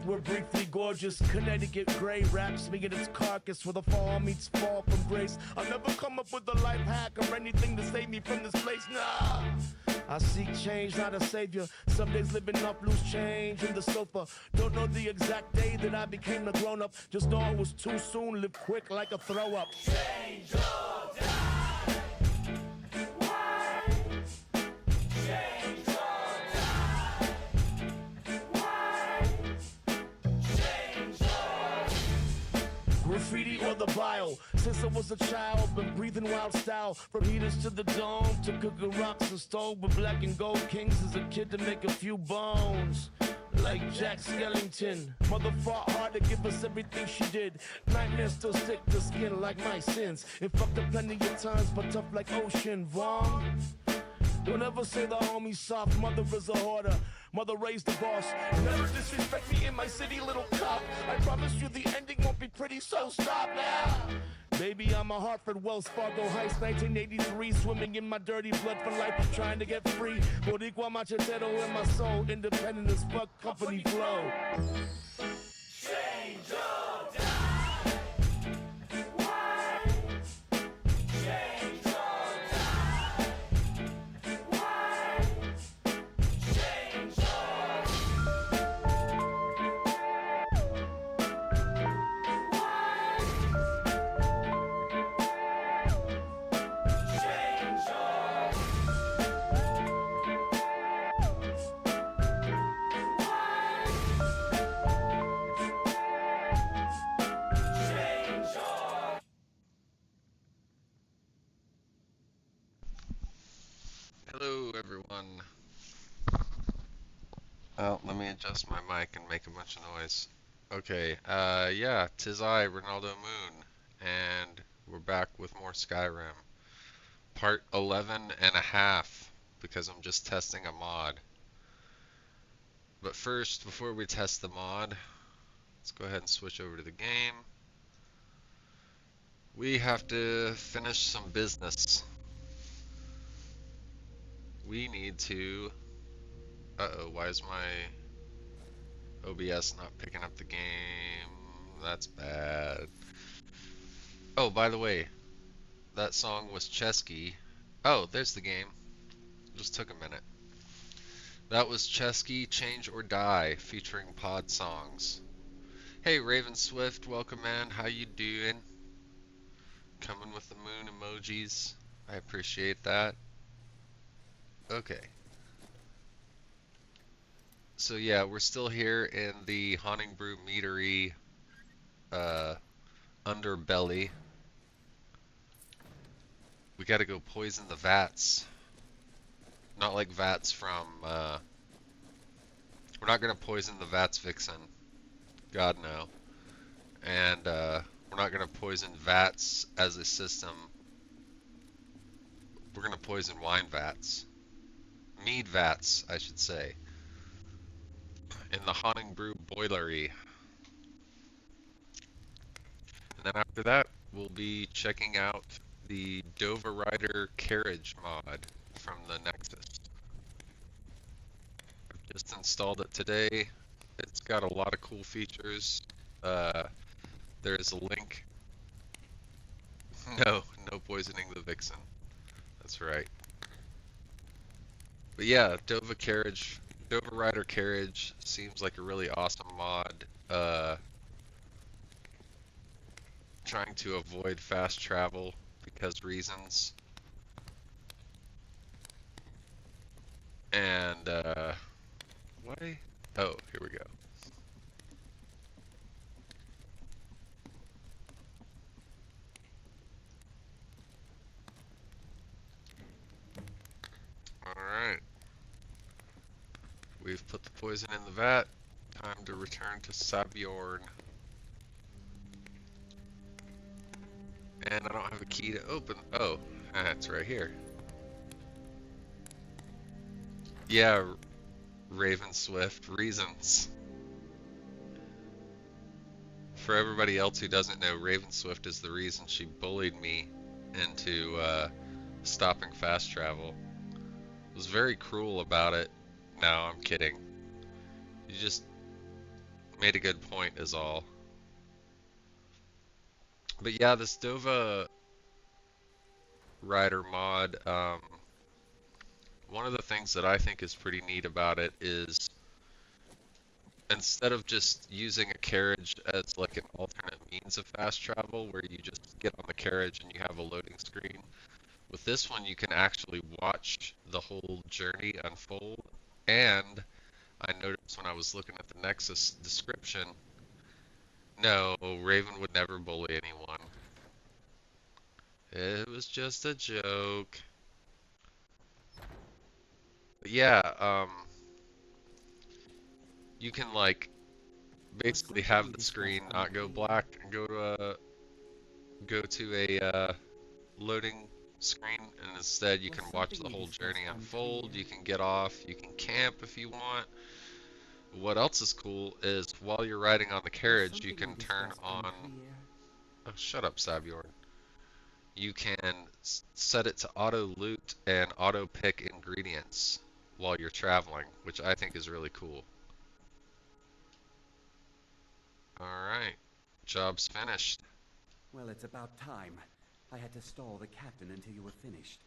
we're briefly gorgeous. Connecticut gray wraps me in its carcass where the fall meets fall from grace. I'll never come up with a life hack or anything to save me from this place, nah. I seek change, not a savior. Some days living up loose change in the sofa. Don't know the exact day that I became a grown-up. Just know it was too soon, live quick like a throw-up. Change or die. Why? Change or die. Why? Change or... Graffiti or the bile. Since I was a child, been breathing wild style. From heaters to the dome, to cooking rocks and stove with black and gold kings as a kid to make a few bones. Like Jack Skellington. Mother fought hard to give us everything she did. Nightmares still stick to skin like my sins. It fucked up plenty of times, but tough like ocean. Vaughn. Don't ever say the homie soft. Mother is a hoarder. Mother raised the boss. Never disrespect me in my city, little cop. I promise you the ending won't be pretty, so stop now. Baby, I'm a Hartford Wells Fargo Heights 1983, swimming in my dirty blood for life, trying to get free. Boricua machetero in my soul, independent as fuck, company flow. Change or die. Why? Change or die. Why? Change or Hello everyone. Oh, let me adjust my mic and make a bunch of noise. Okay, yeah, 'tis I, Ronaldo Moon, and we're back with more Skyrim. Part 11 and a half, because I'm just testing a mod. But first, before we test the mod, let's go ahead and switch over to the game. We have to finish some business. We need to... Uh-oh, why is my OBS not picking up the game? That's bad. Oh, by the way, that song was Chesky. Oh, there's the game. Just took a minute. That was Chesky, Change or Die, featuring Pod Songs. Hey, Raven Swift, welcome in. How you doing? Coming with the moon emojis. I appreciate that. Okay. So yeah, we're still here in the Haunting Brew Meadery underbelly. We gotta go poison the vats. Not like vats from, we're not gonna poison the vats vixen. God no. And we're not gonna poison vats as a system. We're gonna poison wine vats. Mead vats, I should say. In the Haunting Brew Boilery. And then after that, we'll be checking out the Dovah Rider Carriage mod from the Nexus. I've just installed it today. It's got a lot of cool features. There is a link. No poisoning the vixen. That's right. But yeah, Dovah Rider Carriage seems like a really awesome mod. Trying to avoid fast travel because reasons. And why? Oh, here we go. Alright. We've put the poison in the vat. Time to return to Sabjorn. And I don't have a key to open. Oh, it's right here. Yeah, Raven Swift, reasons. For everybody else who doesn't know, Raven Swift is the reason she bullied me into stopping fast travel. Was very cruel about it. No, I'm kidding. You just Made a good point is all. But yeah, this Dovah rider mod, one of the things that I think is pretty neat about it is instead of just using a carriage as like an alternate means of fast travel where you just get on the carriage and you have a loading screen, with this one you can actually watch the whole journey unfold. And I noticed when I was looking at the Nexus description, no, Raven would never bully anyone. It was just a joke. But yeah, you can like basically have the screen not go black and go to a loading screen, and instead you can watch the whole journey unfold. You can get off, you can camp if you want. What else is cool is while you're riding on the carriage, you can turn on. Oh, shut up, Savior. You can set it to auto loot and auto pick ingredients while you're traveling, which I think is really cool. Alright, job's finished. Well, it's about time. I had to stall the captain until you were finished.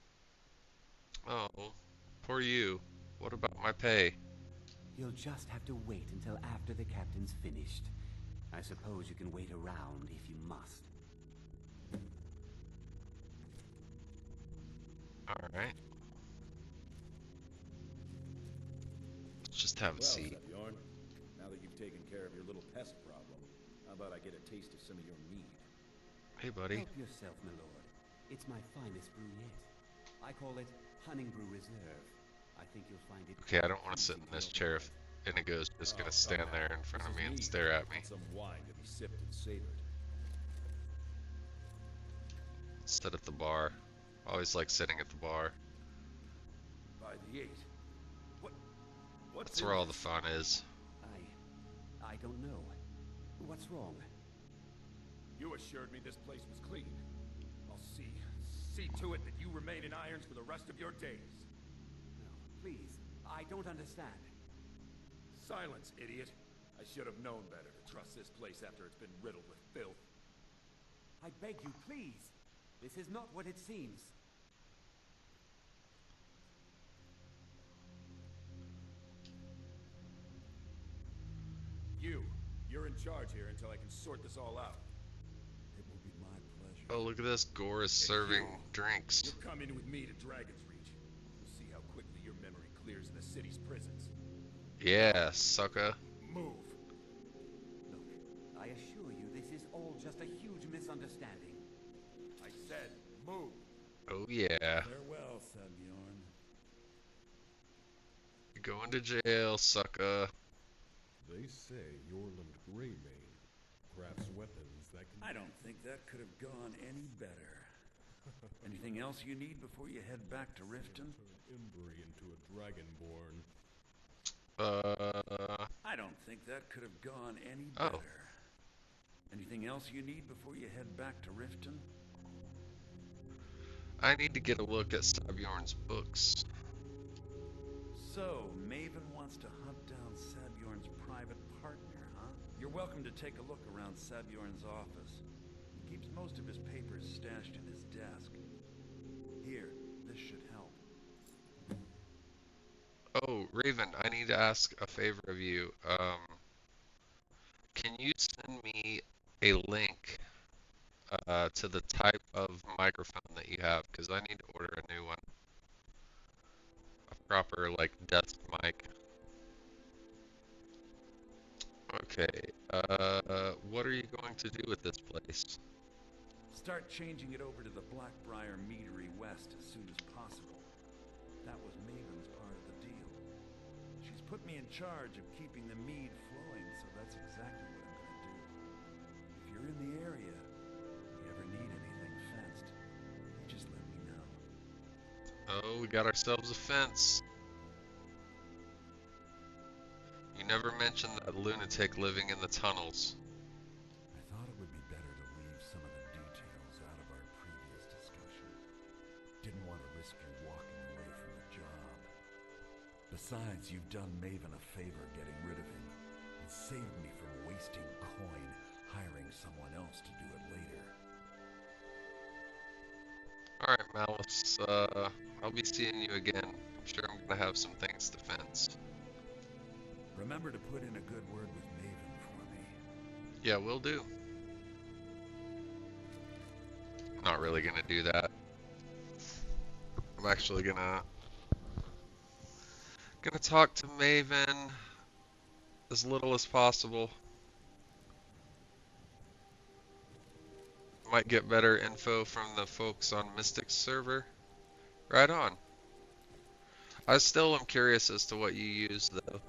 Oh, poor you. What about my pay? You'll just have to wait until after the captain's finished. I suppose you can wait around if you must. Alright. Let's just have a seat. Bjorn, now that you've taken care of your little pest problem, how about I get a taste of some of your mead? Hey, buddy. Help yourself, my lord. It's my finest brew yet. I call it Honningbrew Reserve. I think you'll find it. Okay, I don't want to sit in this chair if Inigo's just gonna stand there in front of me and stare at me. Some wine to be sipped and savored. Sit at the bar. Always like sitting at the bar. By the 8. What's That's where all the fun is. I don't know. What's wrong? You assured me this place was clean. I'll see to it that you remain in irons for the rest of your days. No, please. I don't understand. Silence, idiot. I should have known better to trust this place after it's been riddled with filth. I beg you, please. This is not what it seems. You're in charge here until I can sort this all out. It will be my pleasure. Oh, look at this. Gore is serving drinks. You're coming with me to Dragon's Reach. We'll see how quickly your memory clears in the city's prisons. Yeah, sucker. Move. Look, I assure you this is all just a huge misunderstanding. I said move. Oh, yeah. Farewell, Bjorn. You're going to jail, sucker. They say Yorland Greymane crafts weapons that can... I don't think that could have gone any better. Anything else you need before you head back to Riften? Turn Embry into a Dragonborn. I don't think that could have gone any better. Anything else you need before you head back to Riften? I need to get a look at Sabjorn's books. So, Maven wants to hunt down Sabjorn's private partner, huh? You're welcome to take a look around Sabjorn's office. He keeps most of his papers stashed in his desk. Here, this should help. Oh, Raven, I need to ask a favor of you. Can you send me a link to the type of microphone that you have? Because I need to order a new one. A proper, like, desk mic. Okay, what are you going to do with this place? Start changing it over to the Blackbriar Meadery West as soon as possible. That was Maven's part of the deal. She's put me in charge of keeping the mead flowing, so that's exactly what I'm gonna do. If you're in the area, if you ever need anything fenced, you just let me know. Oh, we got ourselves a fence. You never mentioned that lunatic living in the tunnels. I thought it would be better to leave some of the details out of our previous discussion. Didn't want to risk you walking away from the job. Besides, you've done Maven a favor getting rid of him. saved me from wasting coin hiring someone else to do it later. Alright, Malice, I'll be seeing you again. I'm sure I'm gonna have some things to fence. Remember to put in a good word with Maven for me. Yeah, will do. I'm not really gonna do that. I'm actually gonna talk to Maven as little as possible. Might get better info from the folks on Mystic's server. Right on. I still am curious as to what you use though.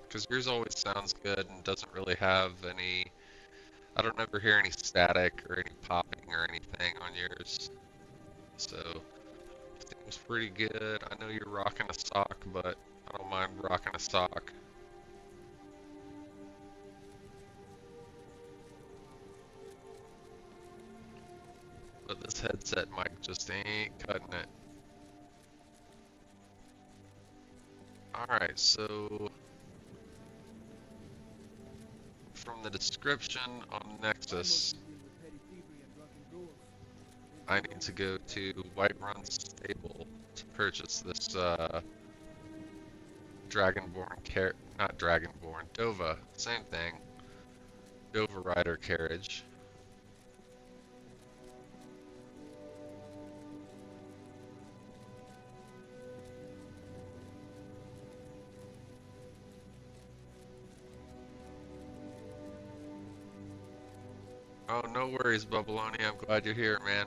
Because yours always sounds good and doesn't really have any, I don't ever hear any static or any popping or anything on yours. So, seems pretty good. I know you're rocking a sock, but I don't mind rocking a sock. But this headset mic just ain't cutting it. Alright, so from the description on Nexus, I need to go to Whiterun Stable to purchase this not Dragonborn, Dovah, same thing, Dovah Rider Carriage. Oh, no worries, Bubbaloni. I'm glad you're here, man.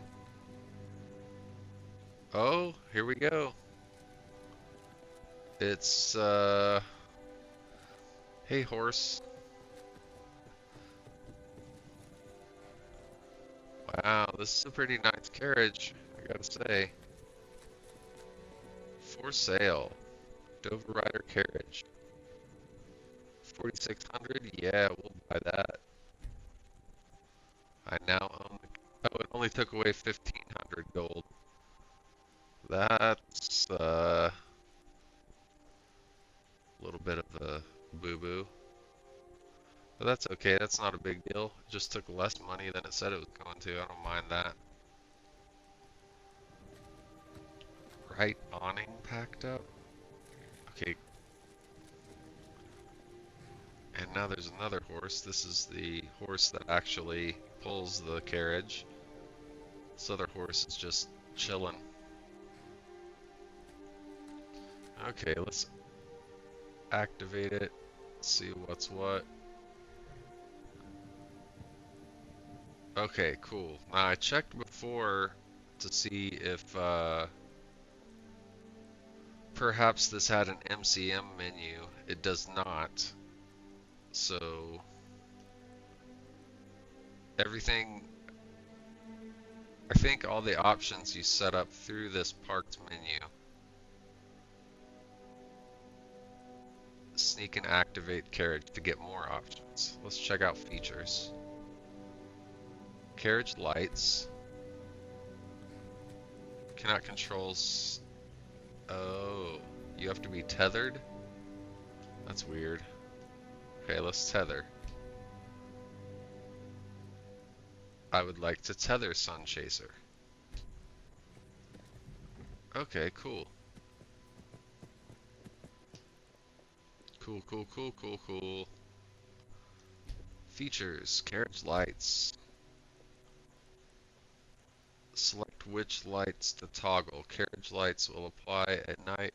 Oh, here we go. It's, hey, horse. Wow, this is a pretty nice carriage, I gotta say. For sale. Dovah Rider Carriage. 4,600? Yeah, we'll buy that. I now own the, oh, it only took away 1,500 gold. That's a little bit of a boo-boo. But that's okay, that's not a big deal. It just took less money than it said it was going to. I don't mind that. Right awning packed up? Okay. And now there's another horse. This is the horse that actually pulls the carriage. This other horse is just chilling. Okay, let's activate it. See what's what. Okay, cool. Now I checked before to see if perhaps this had an MCM menu. It does not. So everything, I think all the options you set up through this parked menu. Sneak and activate carriage to get more options. Let's check out features. Carriage lights. Cannot control. Oh, you have to be tethered? That's weird. Okay, let's tether. I would like to tether Sun Chaser. Okay, cool. Cool. Features, carriage lights. Select which lights to toggle. Carriage lights will apply at night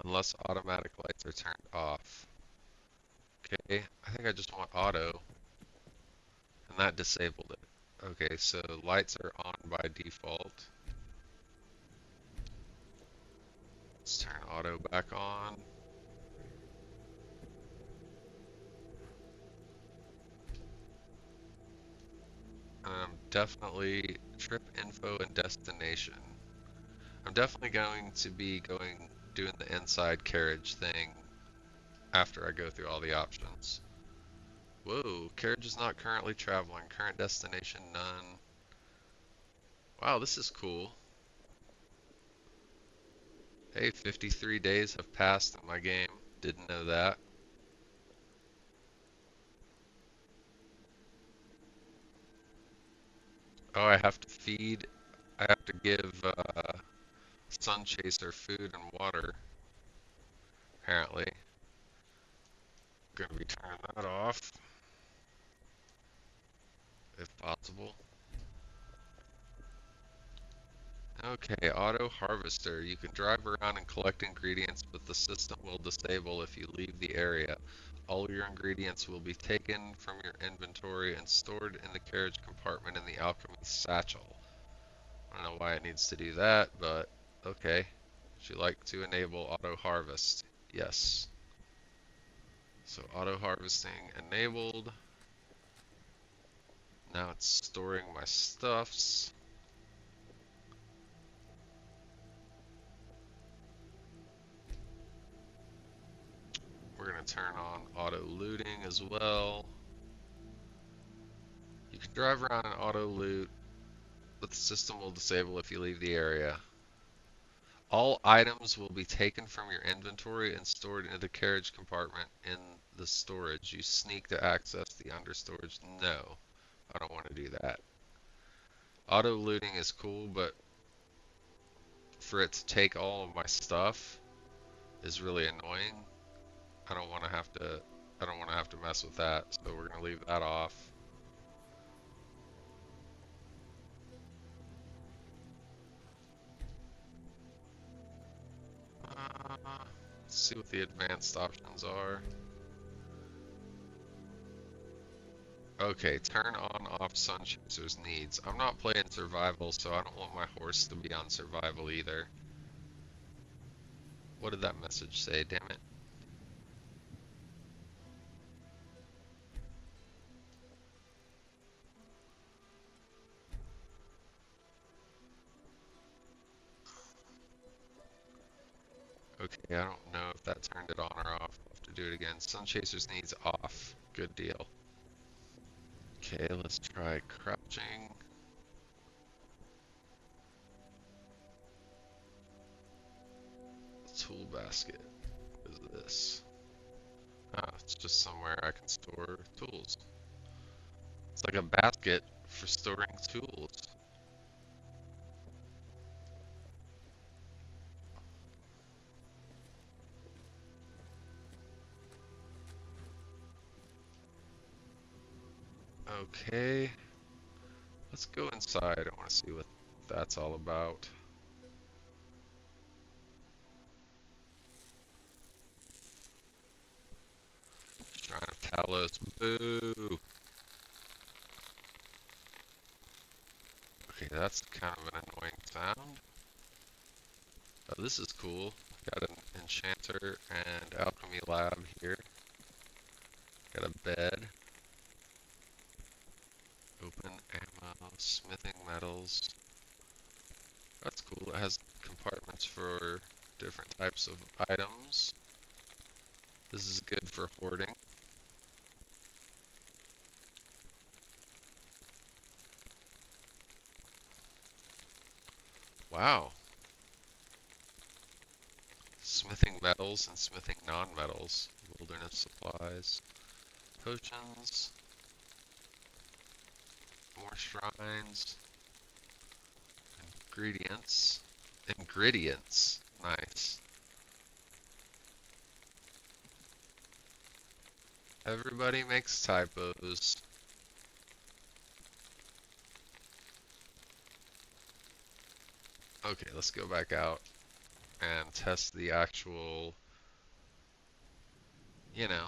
unless automatic lights are turned off. Okay, I think I just want auto, and that disabled it. Okay, so lights are on by default. Let's turn auto back on. Definitely trip info and destination. I'm definitely going to be doing the inside carriage thing after I go through all the options. Whoa, carriage is not currently traveling. Current destination, none. Wow, this is cool. Hey, 53 days have passed in my game. Didn't know that. Oh, I have to give Sun Chaser food and water, apparently. Gonna be turning that off, if possible. Okay, auto harvester. You can drive around and collect ingredients, but the system will disable if you leave the area. All your ingredients will be taken from your inventory and stored in the carriage compartment in the alchemy satchel. I don't know why it needs to do that, but okay. Would you like to enable auto harvest? Yes. So auto harvesting enabled. Now it's storing my stuffs. We're going to turn on auto looting as well. You can drive around and auto loot, but the system will disable if you leave the area. All items will be taken from your inventory and stored into the carriage compartment in the storage. You sneak to access the understorage. No, I don't want to do that. Auto looting is cool, but for it to take all of my stuff is really annoying. I don't want to have to mess with that, so we're gonna leave that off. Let's see what the advanced options are. Okay, turn on off Sun Chaser's needs. I'm not playing survival, so I don't want my horse to be on survival either. What did that message say? Damn it. Okay, I don't know if that turned it on or off. I'll have to do it again. Sun Chaser's needs off. Good deal. Okay, let's try crouching. Tool basket. What is this? Ah, it's just somewhere I can store tools. It's like a basket for storing tools. Okay, let's go inside. I want to see what that's all about. Shrine of Talos. Boo! Okay, that's kind of an annoying sound. Oh, this is cool. Got an enchanter and alchemy lab here. Got a bed. Open ammo, smithing metals. That's cool. It has compartments for different types of items. This is good for hoarding. Wow. Smithing metals and smithing non-metals. Wilderness supplies. Potions. More shrines. Ingredients. Ingredients. Nice. Everybody makes typos. Okay, let's go back out and test the actual, you know,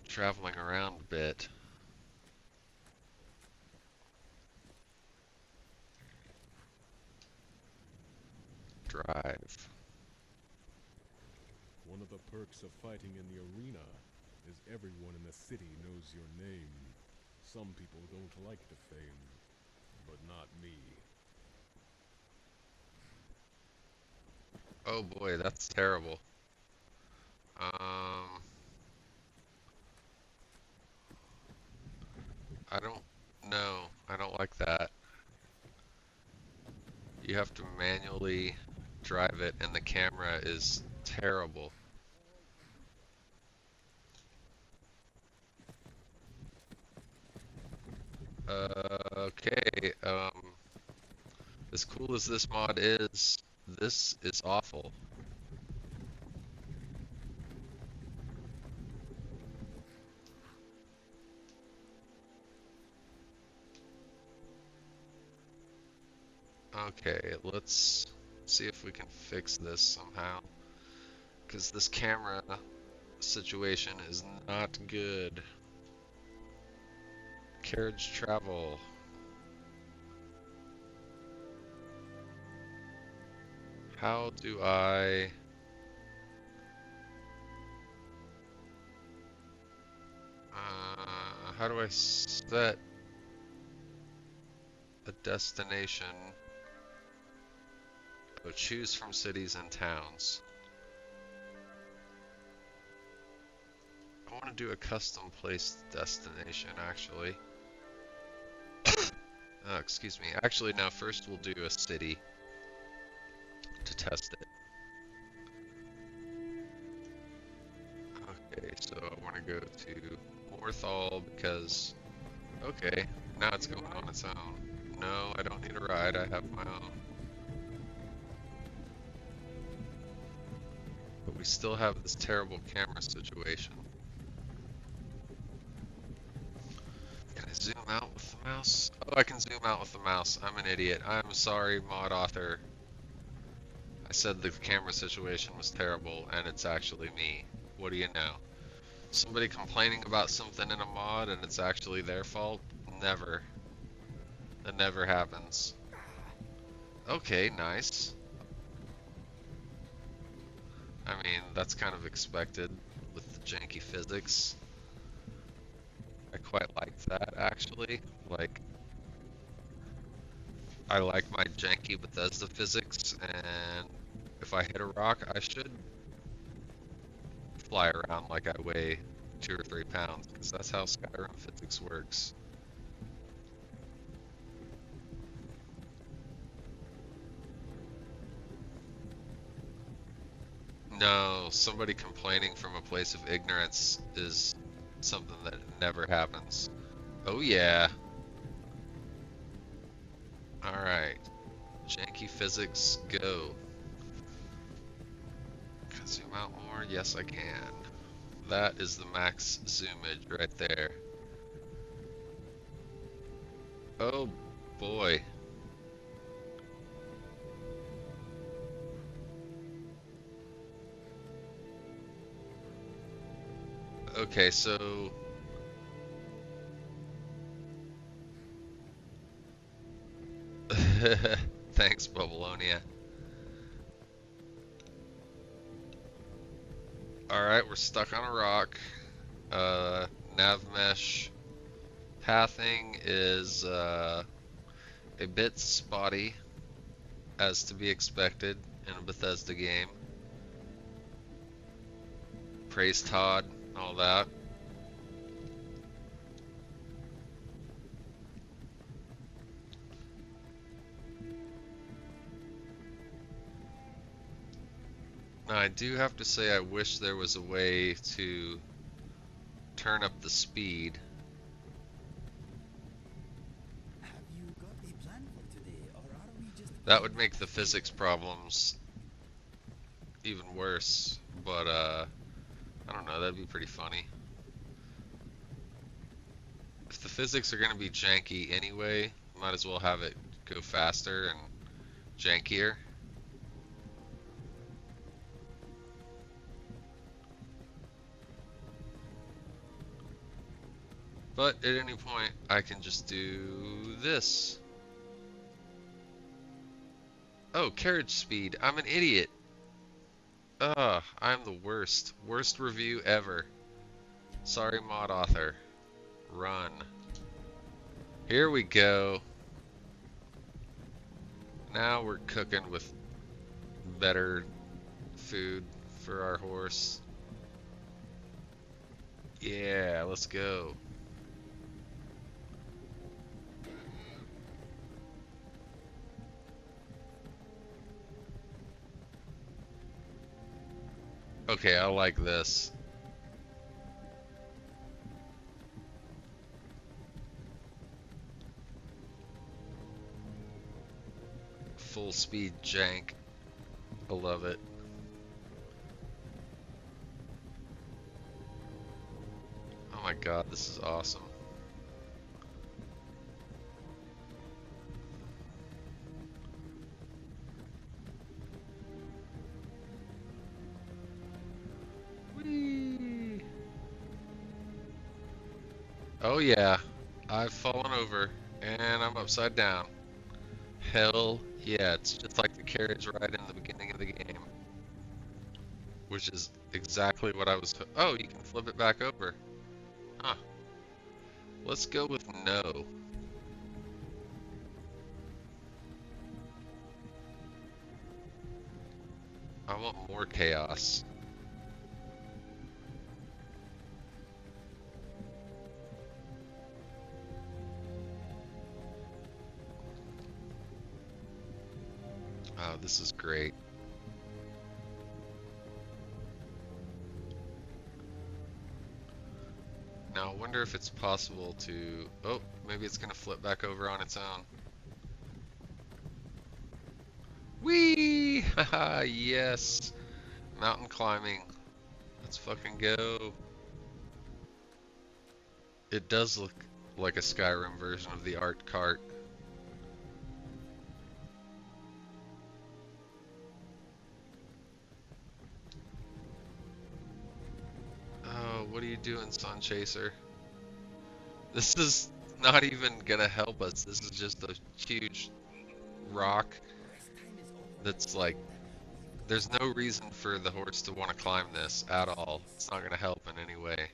traveling around a bit. Drive. One of the perks of fighting in the arena is everyone in the city knows your name. Some people don't like the fame, but not me. Oh boy, that's terrible. I don't know. I don't like that. You have to manually drive it, and the camera is terrible. Okay, As cool as this mod is, this is awful. Okay, let's see if we can fix this somehow. Because this camera situation is not good. Carriage travel. How do I... how do I set a destination? Oh, choose from cities and towns. I want to do a custom placed destination, actually. Oh, excuse me. Actually, now first we'll do a city to test it. Okay, so I want to go to Morthal because... Okay, now it's going on its own. No, I don't need a ride. I have my own. But we still have this terrible camera situation. Can I zoom out with the mouse? Oh, I can zoom out with the mouse. I'm an idiot. I'm sorry, mod author. I said the camera situation was terrible, and it's actually me. What do you know? Somebody complaining about something in a mod, and it's actually their fault? Never. That never happens. Okay, nice. I mean, that's kind of expected with the janky physics. I quite like that, actually. Like, I like my janky Bethesda physics, and if I hit a rock, I should fly around like I weigh 2 or 3 pounds, because that's how Skyrim physics works. No, somebody complaining from a place of ignorance is something that never happens. Oh yeah. Alright. Janky physics, go. Can I zoom out more? Yes, I can. That is the max zoomage right there. Oh boy. Okay, so... Thanks, Babylonia. Alright, we're stuck on a rock. Nav mesh pathing is a bit spotty, as to be expected in a Bethesda game. Praise Todd, all that. Now, I do have to say I wish there was a way to turn up the speed. Have you got a plan for today, or are we just... That would make the physics problems even worse, but I don't know, that'd be pretty funny. If the physics are gonna be janky anyway, might as well have it go faster and jankier. But at any point, I can just do this. Oh, carriage speed. I'm an idiot. Ugh, I'm the worst. Worst review ever. Sorry, mod author. Run. Here we go. Now we're cooking with better food for our horse. Yeah, let's go. Okay, I like this. full speed jank. I love it. Oh my god, this is awesome. Whee! Oh yeah, I've fallen over and I'm upside down. Hell yeah, it's just like the carriage ride in the beginning of the game. Which is exactly what I was. Oh, you can flip it back over. Huh. Let's go with no. I want more chaos. Oh, this is great. Now, I wonder if it's possible to... Oh, maybe it's going to flip back over on its own. Whee! Haha, yes! Mountain climbing. Let's fucking go. It does look like a Skyrim version of the art cart. Oh, what are you doing, Sun Chaser? This is not even gonna help us. This is just a huge rock that's like, there's no reason for the horse to want to climb this at all. It's not gonna help in any way.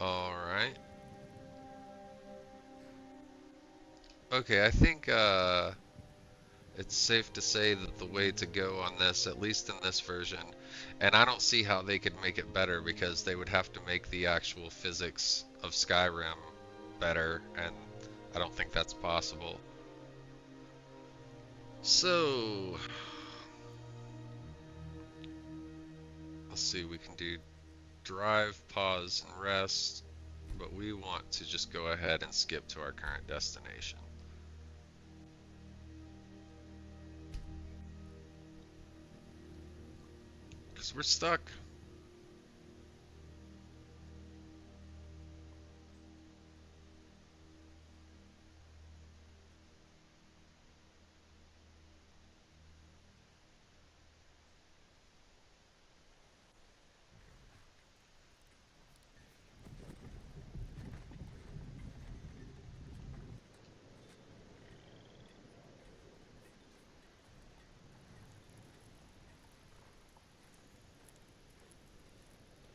Alright. Okay, I think it's safe to say that the way to go on this, at least in this version, and I don't see how they could make it better because they would have to make the actual physics of Skyrim better, and I don't think that's possible. So, let's see, we can do drive, pause, and rest, but we want to just go ahead and skip to our current destination. Because we're stuck.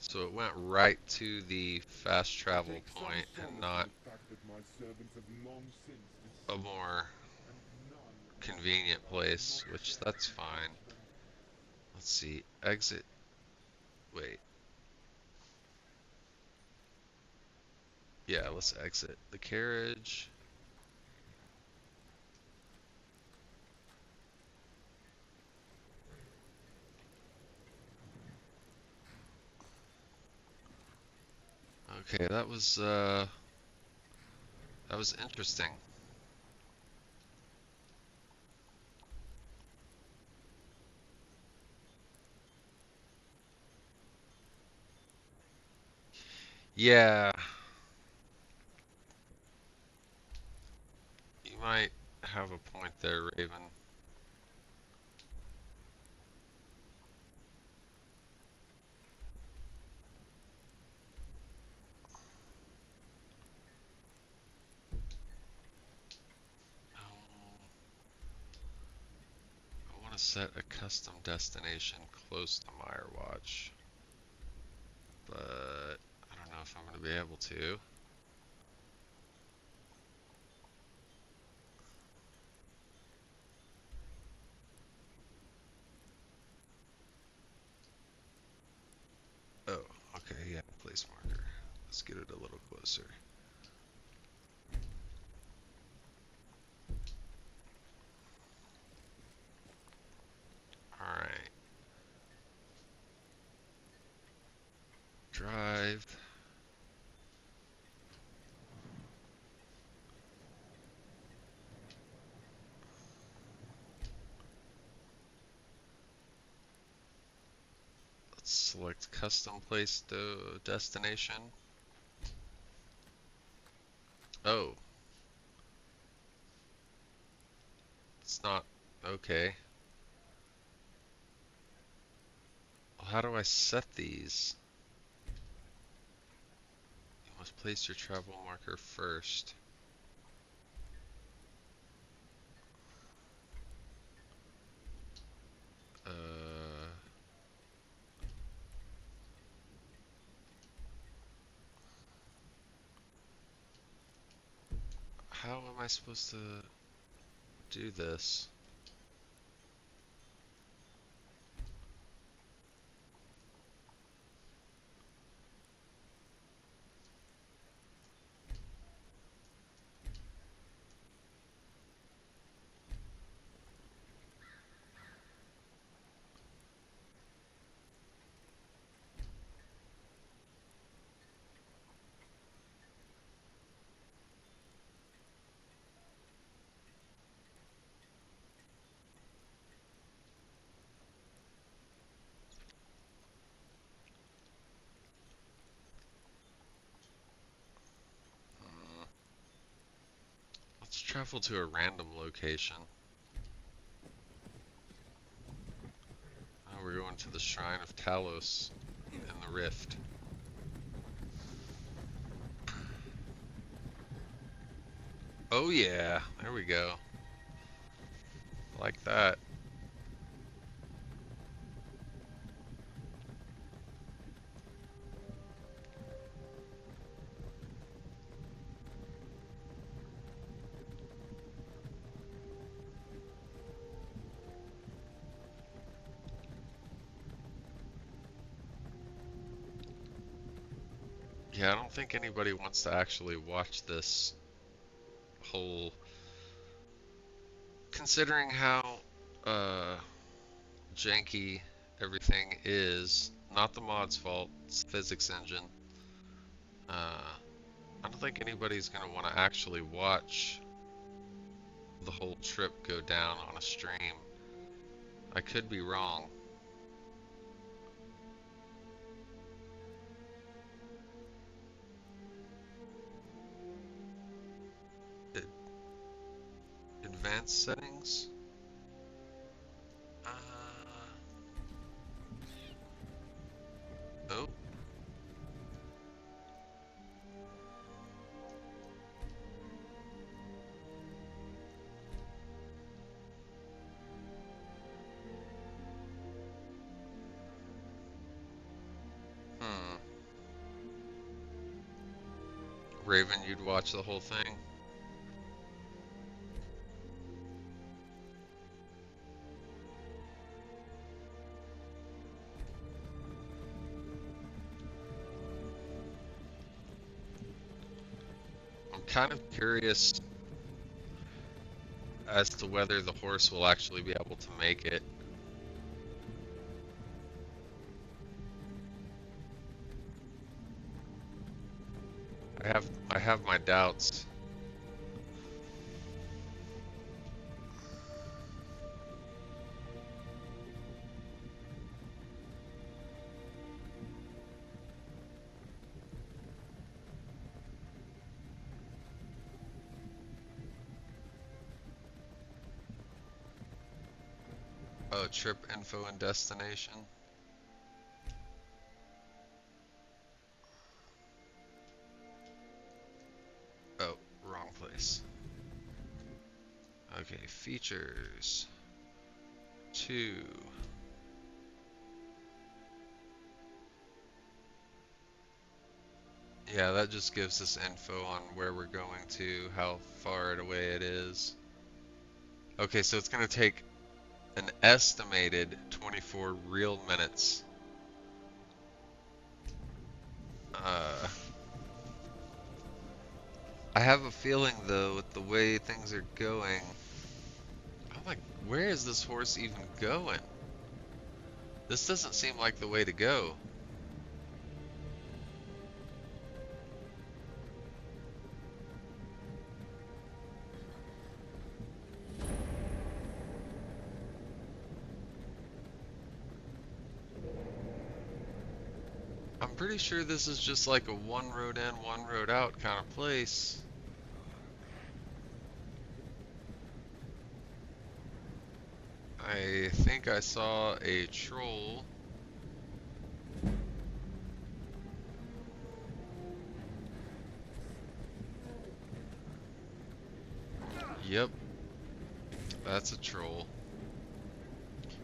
So it went right to the fast travel point and not a more convenient place, which that's fine. Let's see, exit, wait. Yeah, let's exit the carriage. Okay, that was interesting. Yeah, you might have a point there, Raven. I want to set a custom destination close to Mirewatch, but I don't know if I'm going to be able to. Oh, okay, yeah, place marker. Let's get it a little closer. Alright. drive. Let's select custom place destination. Oh. It's not okay. Well, how do I set these? You must place your travel marker first. How am I supposed to do this? Let's travel to a random location. We're going to the Shrine of Talos in the Rift. Oh yeah, there we go. Like that. Yeah, I don't think anybody wants to actually watch this whole... Considering how janky everything is, not the mod's fault, it's the physics engine. I don't think anybody's going to want to actually watch the whole trip go down on a stream. I could be wrong. Advanced settings? Oh. Raven, you'd watch the whole thing? I'm kind of curious as to whether the horse will actually be able to make it. I have my doubts. Oh, trip info and destination. Oh, wrong place. Okay, features. 2. Yeah, that just gives us info on where we're going to, how far away it is. Okay, so it's going to take an estimated 24 real minutes. I have a feeling though, with the way things are going, I'm like, where is this horse even going? This doesn't seem like the way to go. I'm pretty sure this is just like a one road in, one road out kind of place. I think I saw a troll. Yep, that's a troll.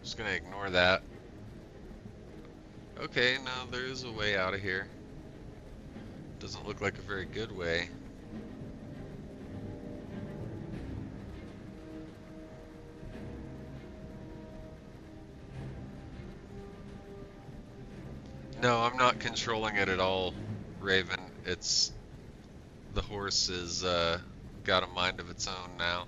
Just gonna ignore that. Okay, no, there is a way out of here. Doesn't look like a very good way. No, I'm not controlling it at all, Raven. It's the horse is got a mind of its own now.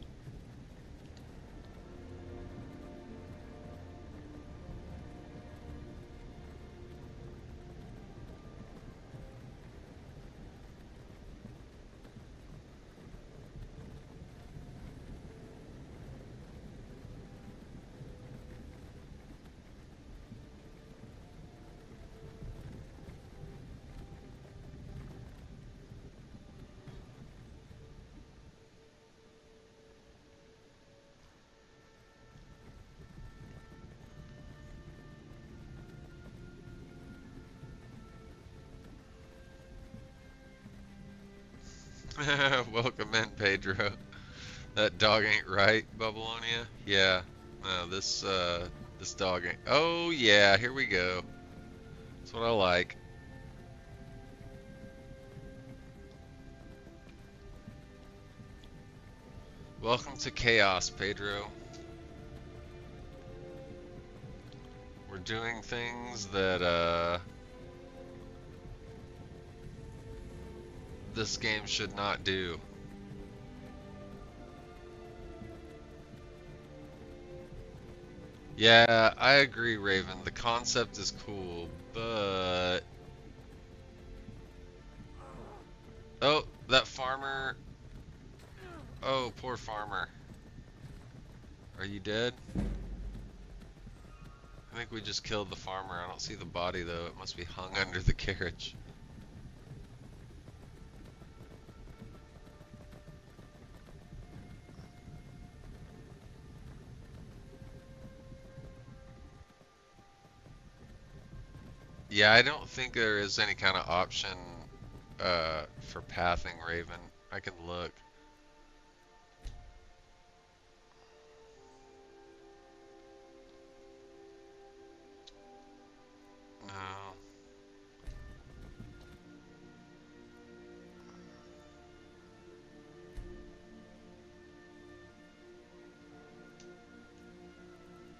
Welcome in, Pedro. That dog ain't right, Bubbleonia? Yeah. No, this dog ain't. Oh yeah, here we go. That's what I like. Welcome to Chaos, Pedro. We're doing things that this game should not do. Yeah, I agree, Raven. The concept is cool, but... Oh, that farmer... Oh, poor farmer. Are you dead? I think we just killed the farmer. I don't see the body, though. It must be hung under the carriage. Yeah, I don't think there is any kind of option for pathing, Raven. I can look. No.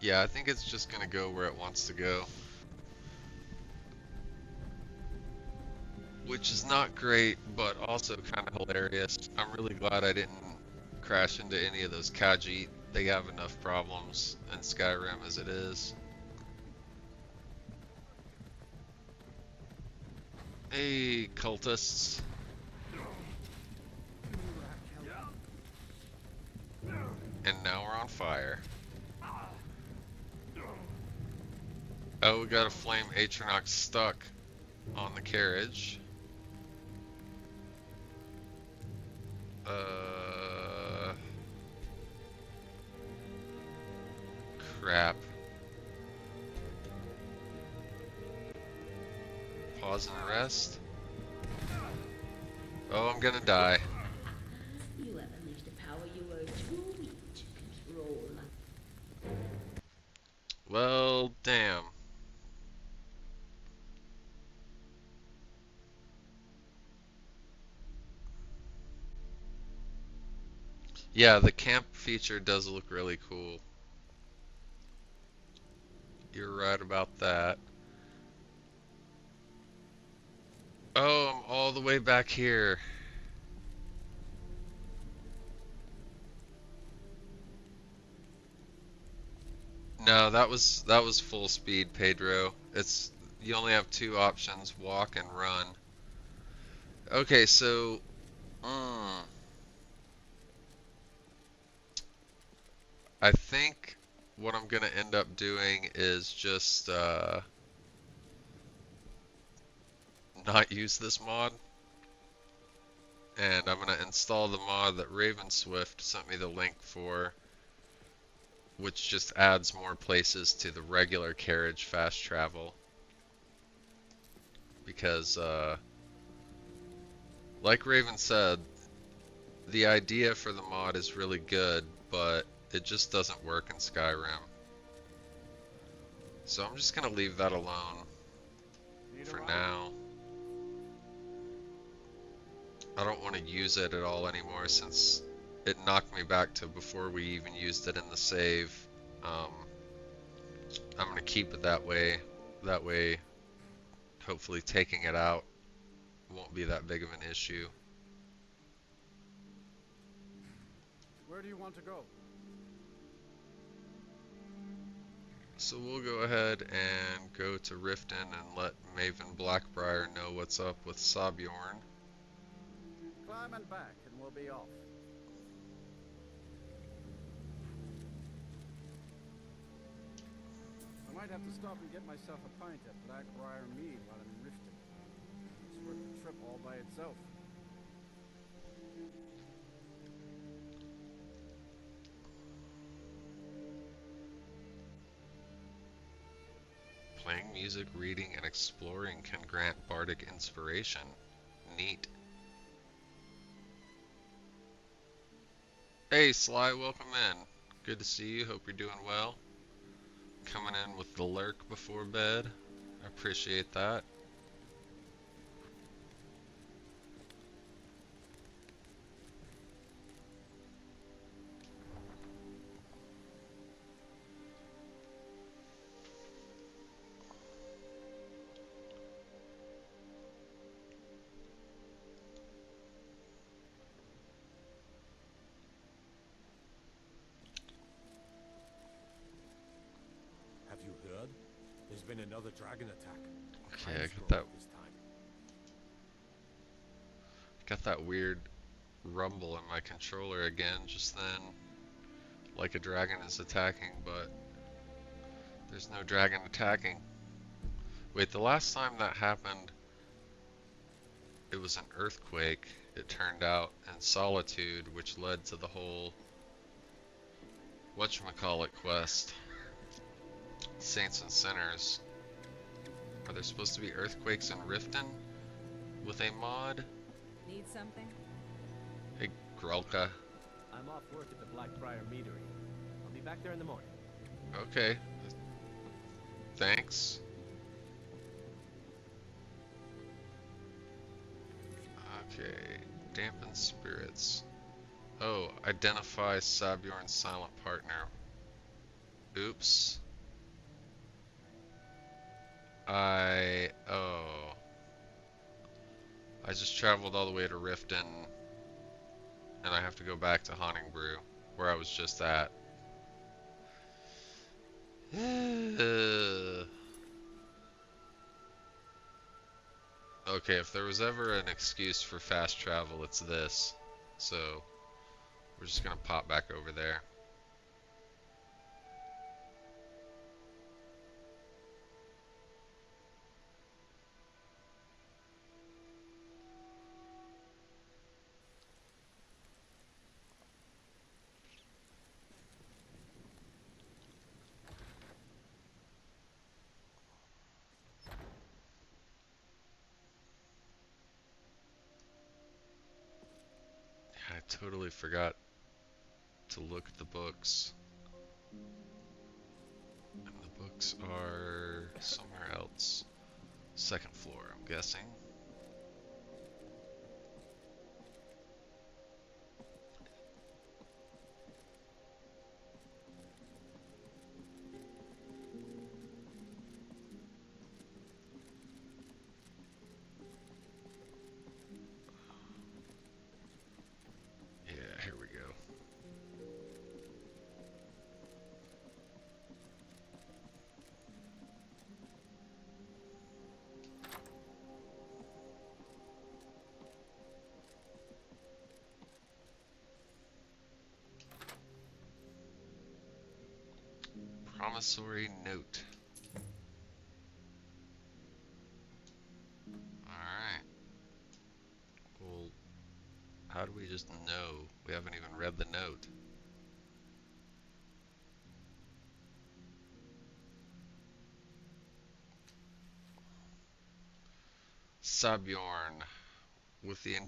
Yeah, I think it's just gonna go where it wants to go. Which is not great, but also kind of hilarious. I'm really glad I didn't crash into any of those Khajiit. They have enough problems in Skyrim as it is. Hey, cultists. And now we're on fire. Oh, we got a flame Atronach stuck on the carriage. Crap. Pause and rest. Oh, I'm gonna die. You have unleashed a power you were too weak to control. Well, damn. Yeah, the camp feature does look really cool. You're right about that. Oh, I'm all the way back here. No, that was full speed, Pedro. It's you only have two options, walk and run. Okay, so I think what I'm gonna end up doing is just not use this mod. And I'm going to install the mod that Ravenswift sent me the link for, which just adds more places to the regular Carriage fast travel. Because, like Raven said, the idea for the mod is really good, but it just doesn't work in Skyrim. So I'm just going to leave that alone for now. I don't want to use it at all anymore since it knocked me back to before we even used it in the save. I'm going to keep it that way. That way, hopefully taking it out won't be that big of an issue. Where do you want to go? So we'll go ahead and go to Riften and let Maven Blackbriar know what's up with Sabjorn. Climb and back, and we'll be off. I might have to stop and get myself a pint at Blackbriar Mead while I'm in Riften. It's worth the trip all by itself. Playing music, reading, and exploring can grant bardic inspiration. Neat. Hey Sly, welcome in. Good to see you, hope you're doing well. Coming in with the lurk before bed. I appreciate that. Have you heard? There's been another dragon attack. Okay, I got that weird rumble in my controller again just then. Like a dragon is attacking, but there's no dragon attacking. Wait, the last time that happened, it was an earthquake, it turned out, and Solitude, which led to the whole whatchamacallit quest. Saints and Sinners. Are there supposed to be earthquakes in Riften with a mod? Need something? Hey, Grolka. I'm off work at the Blackbriar Meadery. I'll be back there in the morning. Okay. Thanks. Okay. Dampen spirits. Oh, identify Sabjorn's silent partner. Oops. I just traveled all the way to Riften, and I have to go back to Honningbrew, where I was just at. Okay, if there was ever an excuse for fast travel, it's this. So, we're just gonna pop back over there. I totally forgot to look at the books. And the books are somewhere else. Second floor, I'm guessing. Promissory note. Alright. how do we just know? We haven't even read the note. Sabjorn. Within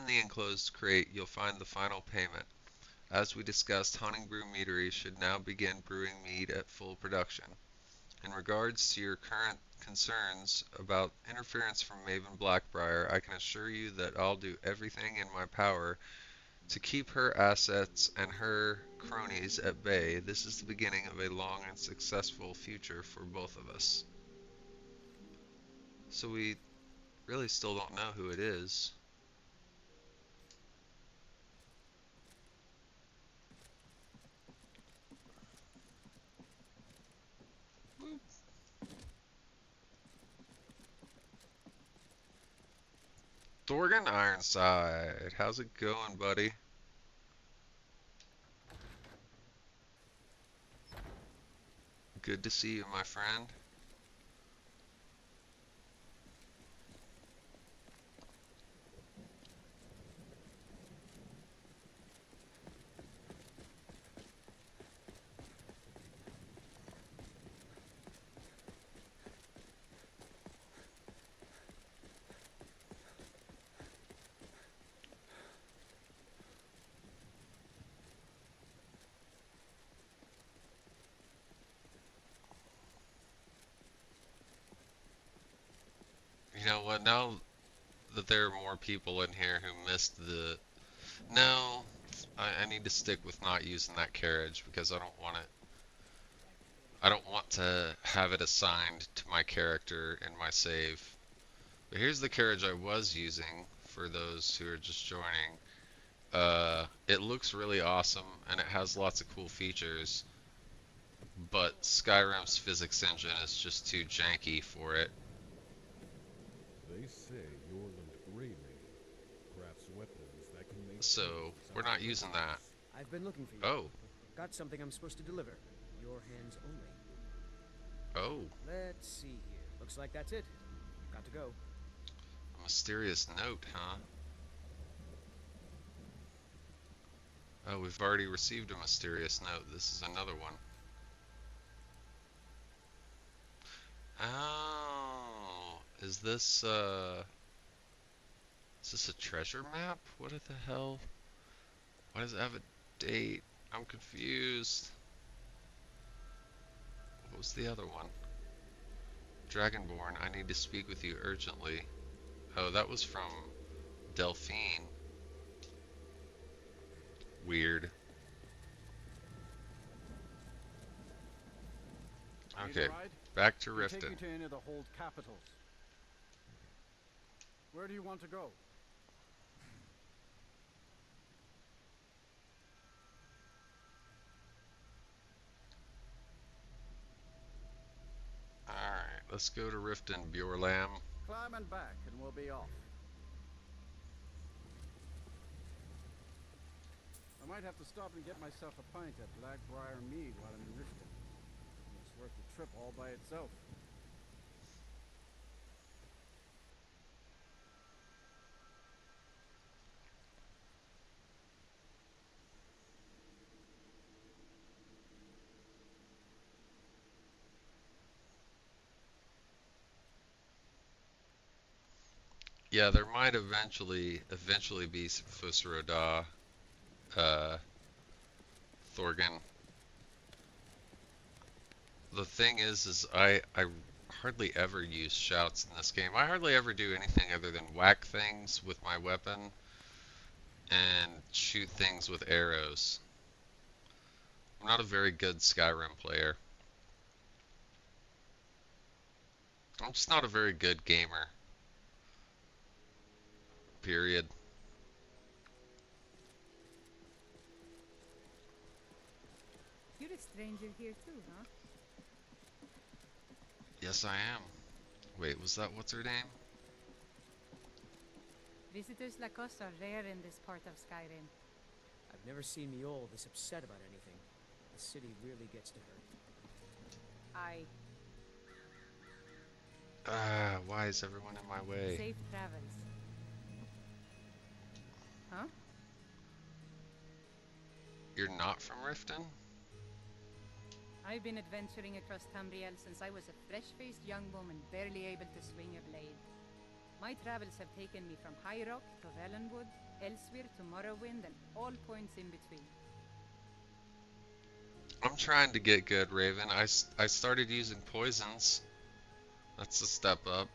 the enclosed crate, you'll find the final payment. As we discussed, Hunting Brew Meadery should now begin brewing mead at full production. In regards to your current concerns about interference from Maven Blackbriar, I can assure you that I'll do everything in my power to keep her assets and her cronies at bay. This is the beginning of a long and successful future for both of us. So we really still don't know who it is. Thorgan Ironside, how's it going, buddy? Good to see you, my friend. You know what, now that there are more people in here who missed the... No, I need to stick with not using that carriage because I don't want it... I don't want to have it assigned to my character in my save. But here's the carriage I was using for those who are just joining. It looks really awesome and it has lots of cool features, but Skyrim's physics engine is just too janky for it. They say Yorland Grey made crafts weapons that can make... So, we're not using that. I've been looking for you. Oh. Got something I'm supposed to deliver. Your hands only. Oh. Let's see here. Looks like that's it. Got to go. A mysterious note, huh? Oh, we've already received a mysterious note. This is another one. Oh, is this a treasure map? What the hell? Why does it have a date? I'm confused. What was the other one? Dragonborn, I need to speak with you urgently. Oh, that was from Delphine. Weird. Okay, back to Riften. Take you to any of the hold capitals. Where do you want to go? Alright, let's go to Riften, Bjorlam. Climb and back, and we'll be off. I might have to stop and get myself a pint at Blackbriar Mead while I'm in Riften. It's worth the trip all by itself. Yeah, there might eventually be some Fusroda, Thorgan. The thing is I hardly ever use shouts in this game. I hardly ever do anything other than whack things with my weapon and shoot things with arrows. I'm not a very good Skyrim player. I'm just not a very good gamer. Period. You're a stranger here too, huh? Yes, I am. Wait, was that what's her name? Visitors like us are rare in this part of Skyrim. I've never seen Miol this upset about anything. The city really gets to her. Why is everyone in my way? Safe travels. huh? You're not from Riften? I've been adventuring across Tamriel since I was a fresh-faced young woman barely able to swing a blade. My travels have taken me from High Rock to Valenwood, Elsewhere to Morrowind, and all points in between. I'm trying to get good, Raven. I started using poisons. That's a step up.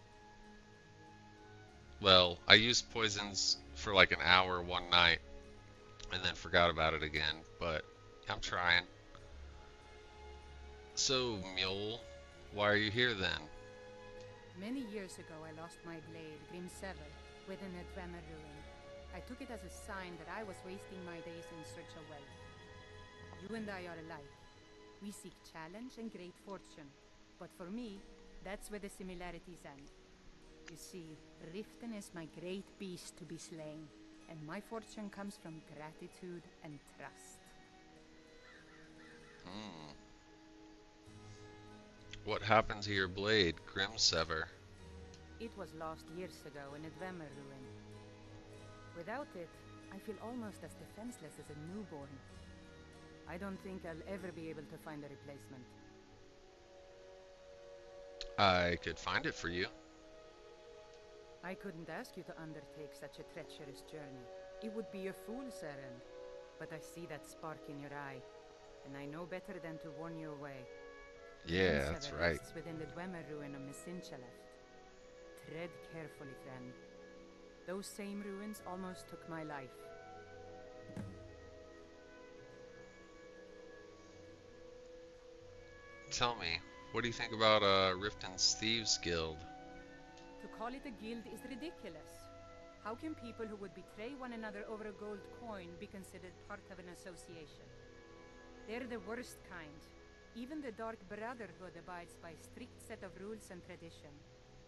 Well, I used poisons for like an hour one night and then forgot about it again, but I'm trying. So, Mule, why are you here then? Many years ago, I lost my blade, Grimsever, within a Dwemer ruin. I took it as a sign that I was wasting my days in search of wealth. You and I are alike. We seek challenge and great fortune. But for me, that's where the similarities end. You see, Riften is my great beast to be slain, and my fortune comes from gratitude and trust. What happened to your blade, Grimsever? It was lost years ago in a Dwemer ruin. Without it, I feel almost as defenseless as a newborn. I don't think I'll ever be able to find a replacement. I could find it for you. I couldn't ask you to undertake such a treacherous journey. It would be a fool's errand. But I see that spark in your eye, and I know better than to warn you away. Yeah, that's right. Rests within the Dwemer ruin of Mesinchaleft. Tread carefully, friend. Those same ruins almost took my life. Tell me, what do you think about Riften's Thieves Guild? To call it a guild is ridiculous. How can people who would betray one another over a gold coin be considered part of an association? They're the worst kind. Even the Dark Brotherhood abides by a strict set of rules and tradition.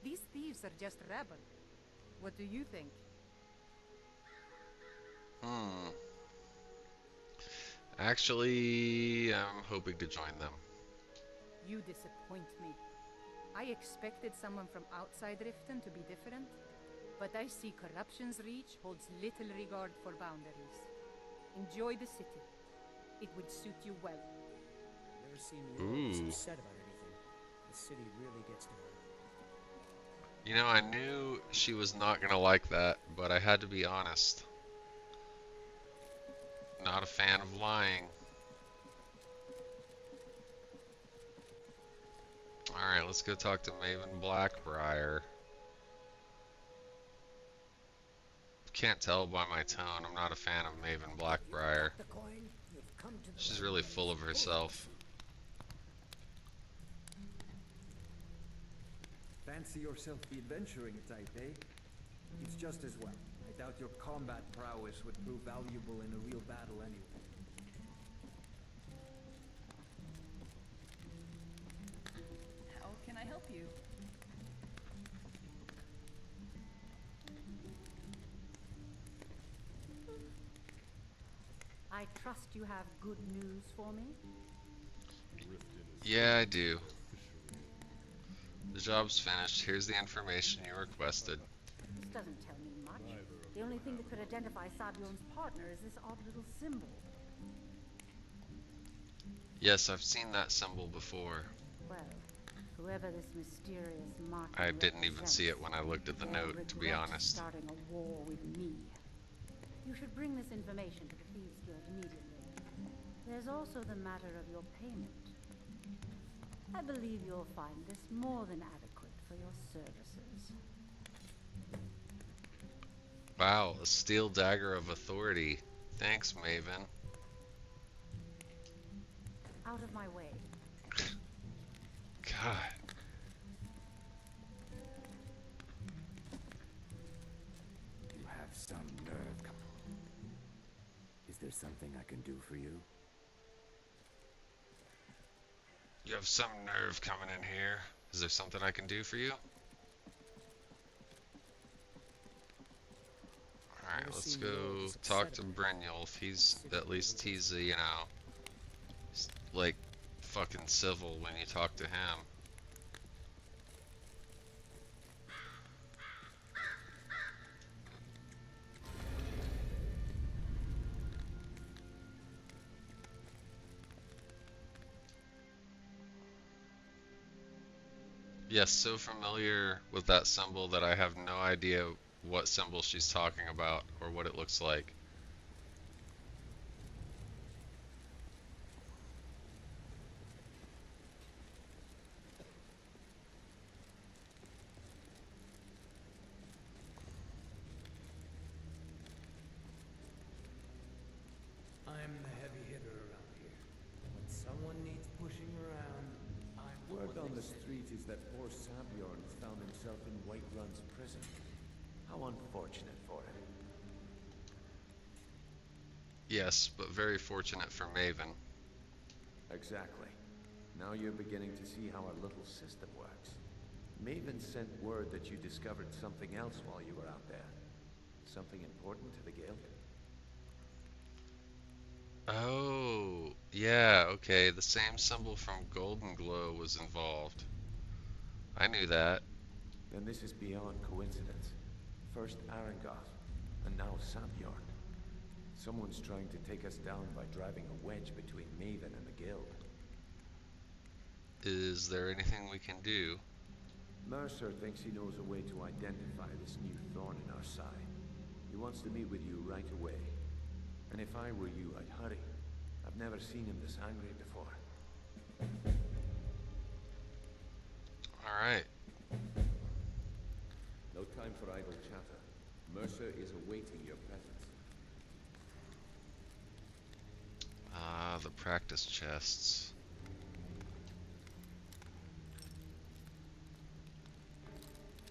These thieves are just rabble. What do you think? Actually, I'm hoping to join them. You disappoint me. I expected someone from outside Riften to be different, but I see corruption's reach holds little regard for boundaries. Enjoy the city. It would suit you well. Never seen me this upset about anything. The city really gets to her. You know, I knew she was not gonna like that, but I had to be honest. Not a fan of lying. Alright, let's go talk to Maven Blackbriar. Can't tell by my tone, I'm not a fan of Maven Blackbriar. She's really full of herself. Fancy yourself the adventuring type, eh? It's just as well. I doubt your combat prowess would prove valuable in a real battle anyway. How can I help you? I trust you have good news for me? Yeah, I do. The job's finished. Here's the information you requested. This doesn't tell me much. The only thing that could identify Sabion's partner is this odd little symbol. Yes, I've seen that symbol before. Well, whoever this mysterious marker I didn't even see it when I looked at the note, to be honest. Starting a war with me. You should bring this information to the Thieves Guild immediately. There's also the matter of your payment. I believe you'll find this more than adequate for your services. Wow, a steel dagger of authority. Thanks, Maven. Out of my way. God. You have some nerve. Is there something I can do for you? You have some nerve coming in here. Is there something I can do for you? Alright, let's go talk to Brynjolf. He's you know, like, fucking civil when you talk to him. Yes, so familiar with that symbol that I have no idea what symbol she's talking about or what it looks like. I'm the heavy hitter around here. When someone needs pushing around, word on the street is that poor Sabjorn has found himself in Whiterun's prison. How unfortunate for him. Yes, but very fortunate for Maven. Exactly. Now you're beginning to see how our little system works. Maven sent word that you discovered something else while you were out there. Something important to the guild? Oh, yeah, okay. The same symbol from Golden Glow was involved. I knew that. Then this is beyond coincidence. First Arangoth, and now Sabjorn. Someone's trying to take us down by driving a wedge between Maven and the guild. Is there anything we can do? Mercer thinks he knows a way to identify this new thorn in our side. He wants to meet with you right away. And if I were you, I'd hurry. I've never seen him this angry before. Alright. No time for idle chatter. Mercer is awaiting your presence. Ah, the practice chests.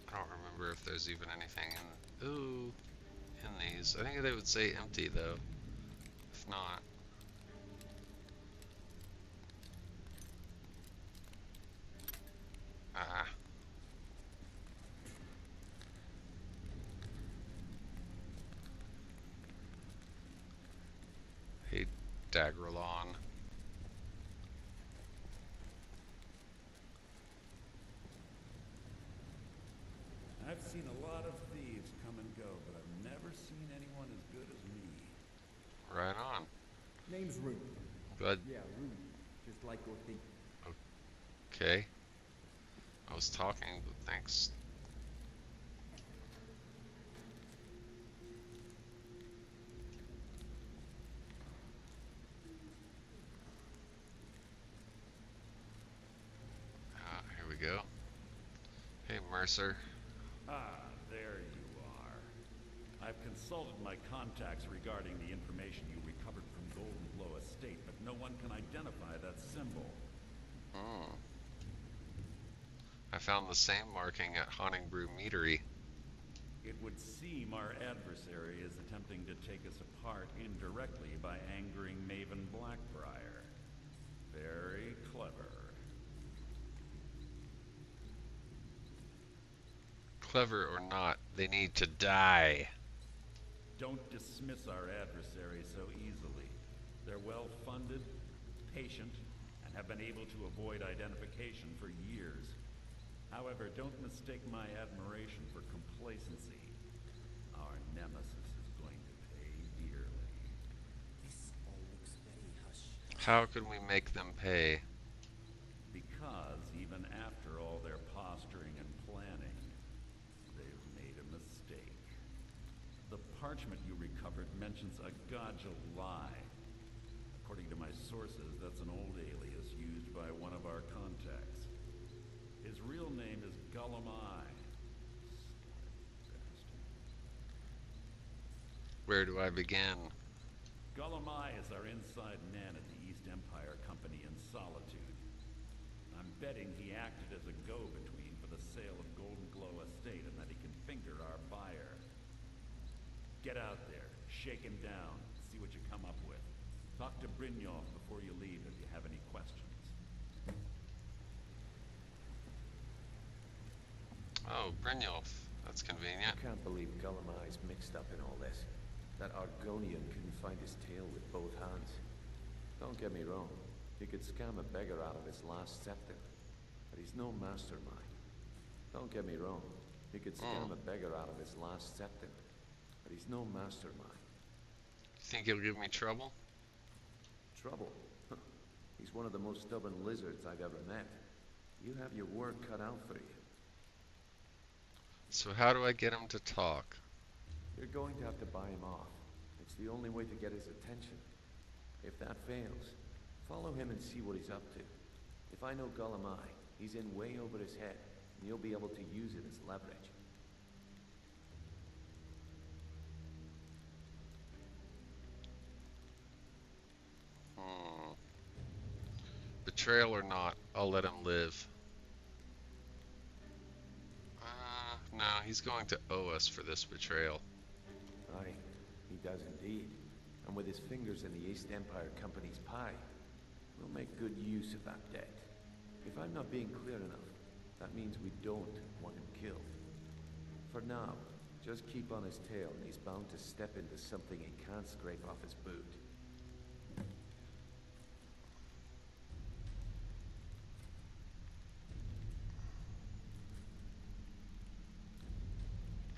I don't remember if there's even anything in these. I think they would say empty though. If not. Ah. Hey, Dagrelon. I've seen a lot of thieves come and go, but I've never seen anyone as good as me. Right on. Name's Rune. Good. Yeah, Rune. Just like your thing. Okay. I was talking, but thanks. Here we go. Hey, Mercer. Ah, there you are. I've consulted my contacts regarding the information you recovered from Golden Glow Estate, but no one can identify that symbol. Hmm. I found the same marking at Haunting Brew Meadery. It would seem our adversary is attempting to take us apart indirectly by angering Maven Blackbriar. Very clever. Clever or not, they need to die. Don't dismiss our adversary so easily. They're well-funded, patient, and have been able to avoid identification for years. However, don't mistake my admiration for complacency. Our nemesis is going to pay dearly. This all looks very hush. How can we make them pay? Because even after all their posturing and planning, they've made a mistake. The parchment you recovered mentions a Gaja lie. According to my sources, that's an old alias used by one of our contacts. His real name is Gullumai. Where do I begin? Gullumai is our inside man at the East Empire Company in Solitude. I'm betting he acted as a go-between for the sale of Golden Glow Estate and that he can finger our buyer. Get out there, shake him down, see what you come up with. Talk to Brynjolf before you leave if you have any questions. Oh, Brynjolf. That's convenient. I can't believe Gullumai is mixed up in all this. That Argonian couldn't find his tail with both hands. Don't get me wrong. He could scam a beggar out of his last septim. But he's no mastermind. Don't get me wrong. He could scam a beggar out of his last septim. But he's no mastermind. Think he'll give me trouble? Trouble? He's one of the most stubborn lizards I've ever met. You have your work cut out for you. So how do I get him to talk? You're going to have to buy him off. It's the only way to get his attention. If that fails, follow him and see what he's up to. If I know Golemai, he's in way over his head, and you'll be able to use it as leverage. Betrayal or not, I'll let him live. No, he's going to owe us for this betrayal. Aye, he does indeed. And with his fingers in the East Empire Company's pie, we'll make good use of that debt. If I'm not being clear enough, that means we don't want him killed. For now, just keep on his tail and he's bound to step into something he can't scrape off his boot.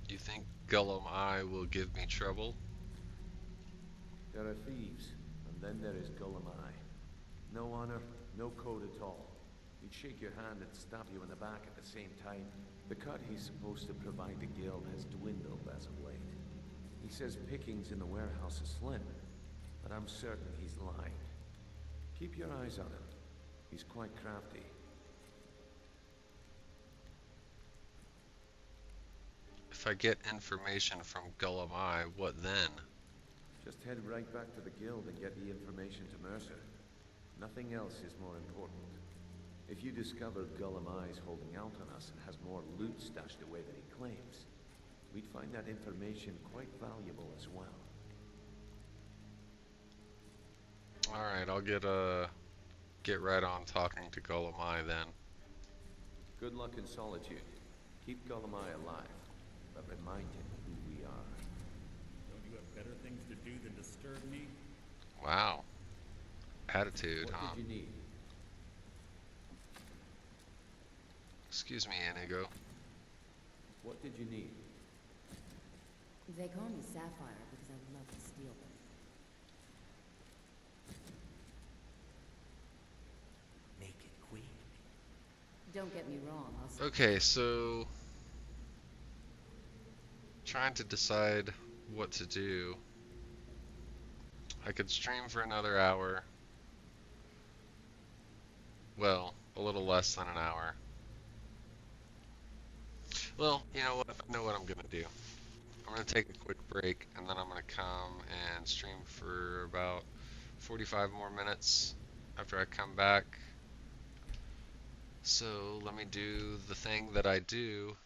You think Golemai will give me trouble? There are thieves, and then there is Golemai. No honor, no code at all. He'd shake your hand and stab you in the back at the same time. The cut he's supposed to provide the guild has dwindled as of late. He says pickings in the warehouse are slim, but I'm certain he's lying. Keep your eyes on him. He's quite crafty. If I get information from Golemai, what then? Just head right back to the guild and get the information to Mercer. Nothing else is more important. If you discover Golemai's holding out on us and has more loot stashed away than he claims, we'd find that information quite valuable as well. Alright, I'll get right on talking to Golemai then. Good luck in solitude. Keep Golemai alive, but remind him who we are. Don't you have better things to do than disturb me? Wow. Attitude, huh? What did you need? Excuse me, Inigo. What did you need? They call me Sapphire because I love to steal them. Make it quick. Don't get me wrong, I'll Okay, so trying to decide what to do. I could stream for another hour. Well, a little less than an hour. Well, you know what? I know what I'm gonna do. I'm gonna take a quick break and then I'm gonna come and stream for about 45 more minutes after I come back. So let me do the thing that I do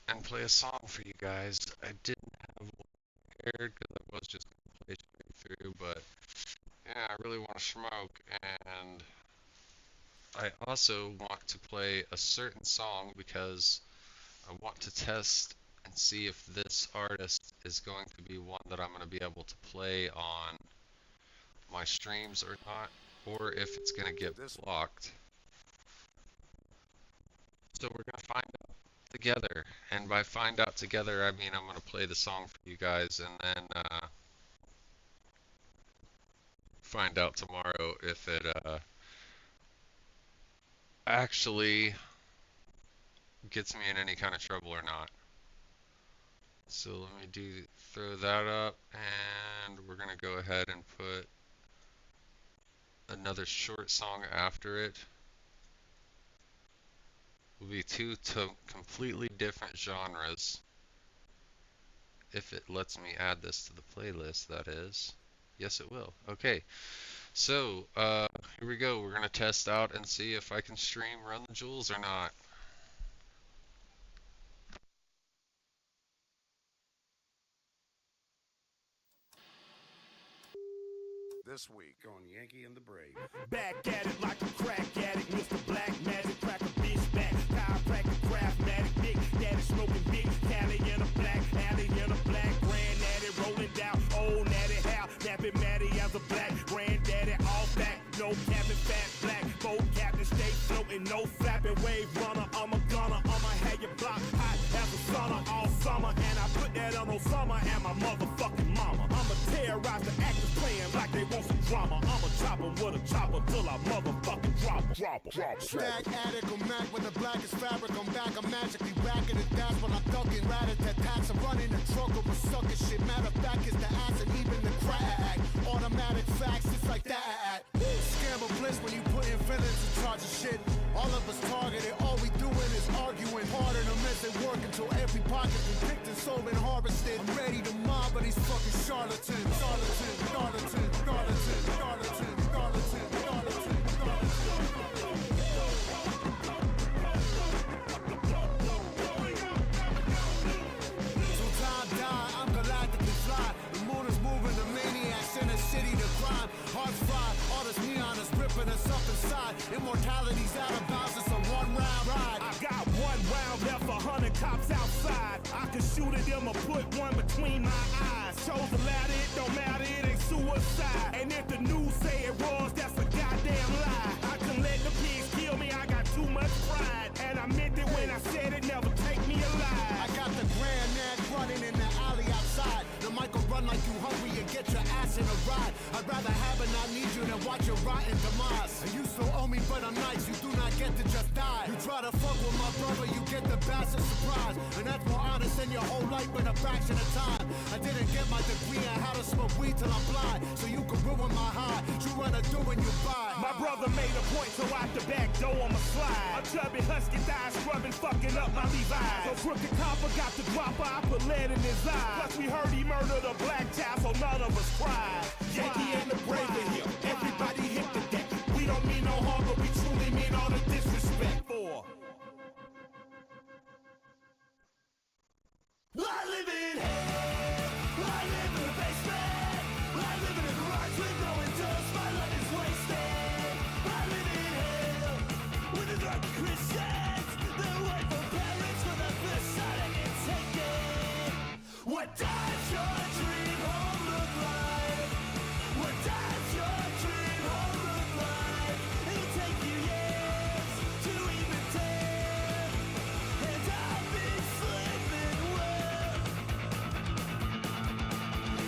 and play a song for you guys. I didn't have one prepared because I was just gonna play straight through, but yeah, I really want to smoke, and I also want to play a certain song because I want to test and see if this artist is going to be one that I'm going to be able to play on my streams or not, or if it's going to get blocked. So we're going to find out together, and by find out together I mean I'm going to play the song for you guys and then find out tomorrow if it actually gets me in any kind of trouble or not. So let me throw that up, and we're gonna go ahead and put another short song after it. Will be two completely different genres. If it lets me add this to the playlist, that is. Yes, it will. Okay. So, here we go. We're gonna test out and see if I can stream Run the Jewels or not. This week on Yankee and the Brave. Back at it like a crack addict, Mr. Black Magic, crack a bitch back, chiropractic, craftmatic, big daddy smoking big, Cali in a black, alley in a black, granddaddy rolling down, old natty how, nappy matty as a black, granddaddy all back, no cabin, fat black, boat captain, stay floating, no flapping, wave runner, I'm a gunner, I'ma have your block hot as a sauna all summer, and I put that on Osama and my motherfucking mama, I'ma terrorize the actors playing like they want some drama, I'ma chop 'em with a chopper till I motherfucking drop her. Stack, attic, or Mac with the blackest fabric. I'm back, I'm magically racking it. That's when I'm ducking, rat-a-tat-tats. I'm running a truck over sucker shit. Matter of fact, it's the ass and even the crack. Automatic facts, it's like that. Scam or bliss when you put infinites in charge of shit. All of us targeted, all we doing is arguing. Pardon them as they work until every pocket been picked and sold and harvested. I'm ready to mob, but these fucking charlatans. Charlatans, charlatans, charlatans, charlatans, charlatans, charlatans. City to crime, hearts fly, all this neon is ripping us up inside. Immortality's out of bounds, it's a one-round ride. I got 1 round left, 100 cops outside. I can shoot at them or put one between my eyes. Chose to ladder, it don't matter, it ain't suicide. And if the news say it was, that's a goddamn lie. I can let the pigs kill me, I got too much pride. And I meant it when I said it, never take me alive. I got the Grand Nag running in the alley outside. The mic will run like you hungry and get your ass in a ride. I'd rather have and not need you than watch your rotten demise. And you still owe me, but I'm nice, you do not get to just die. You try to fuck with my brother, you get the bastard surprise. And that's more honest than your whole life in a fraction of time. I didn't get my degree in how to smoke weed till I'm blind. So you can ruin my high, you wanna do when you buy. My brother made a point, so out the back door I'ma slide. A chubby husky thigh scrubbing, fucking up my Levi's. So crooked copper got the dropper, I put lead in his eye. Plus we heard he murdered a black child, so none of us cried. Yankee and the brave are here, everybody hit the deck. We don't mean no harm, but we truly mean all the disrespect for. I live in hell, I live in a basement, I live in a garage with no windows, my life is wasted. I live in hell, with the drunken Christians, the white for parents for the first time I can take it. What does your dream home look like? What does your dream home look like? It'll take you years to even tell, and I've been sleeping well.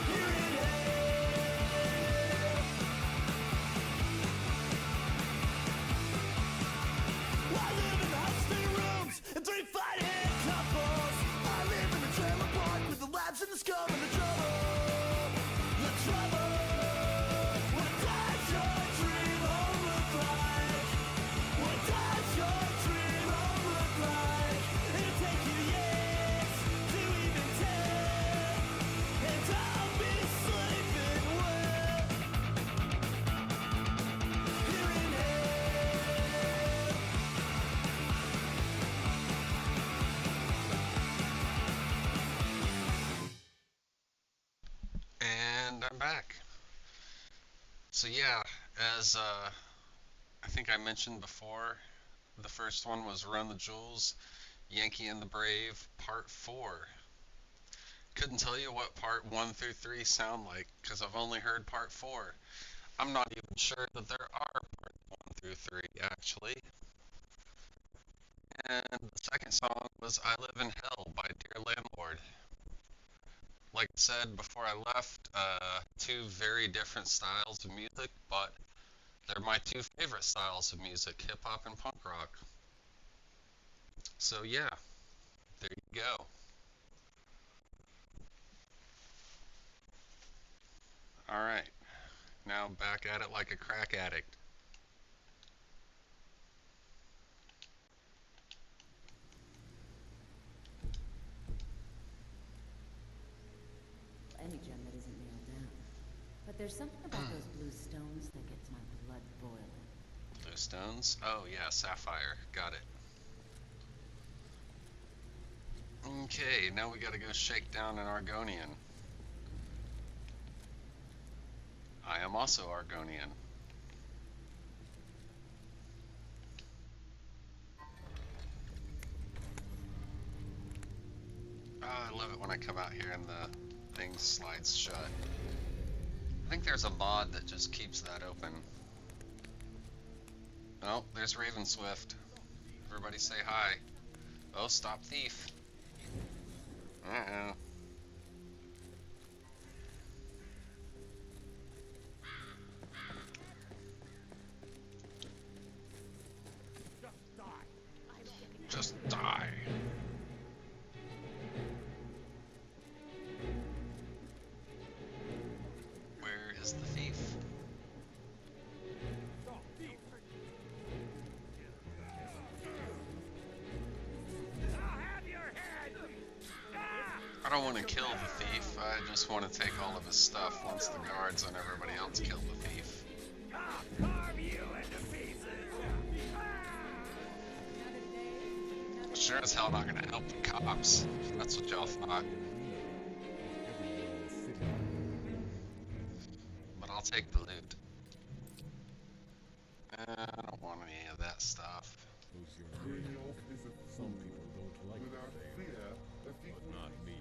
Here in hell, I live in hospital rooms and 3 fight-hand couples. I live in a trailer park with the labs and the scum and the trouble. The trouble. What does your dream home look like? What does your dream home look like? It'll take you years to even tell, and I'll be sleeping well. Here in hell. And I'm back. So yeah, as I think I mentioned before, the first one was Run the Jewels, Yankee and the Brave, Part 4. Couldn't tell you what Part 1 through 3 sound like, because I've only heard Part 4. I'm not even sure that there are Part 1 through 3, actually. And the second song was I Live in Hell by Dear Landlord. Like I said before I left, 2 very different styles of music, but they're my 2 favorite styles of music, hip-hop and punk rock. So yeah, there you go. Alright, now back at it like a crack addict. Any gem that isn't nailed down. But there's something about those blue stones that gets my blood boiling. Blue stones? Oh yeah, sapphire. Got it. Okay, now we gotta go shake down an Argonian. I am also Argonian. Oh, I love it when I come out here and the thing slides shut. I think there's a mod that just keeps that open. Oh, there's Ravenswift. Everybody say hi. Oh, stop thief. Uh-oh. Just die. Where is the thief? I don't want to kill the thief, I just want to take all of his stuff once the guards and everybody else kill the thief. Sure as hell not gonna help the cops. That's what y'all thought. But I'll take the loot. I don't want any of that stuff. Some people don't like the fame, but not me.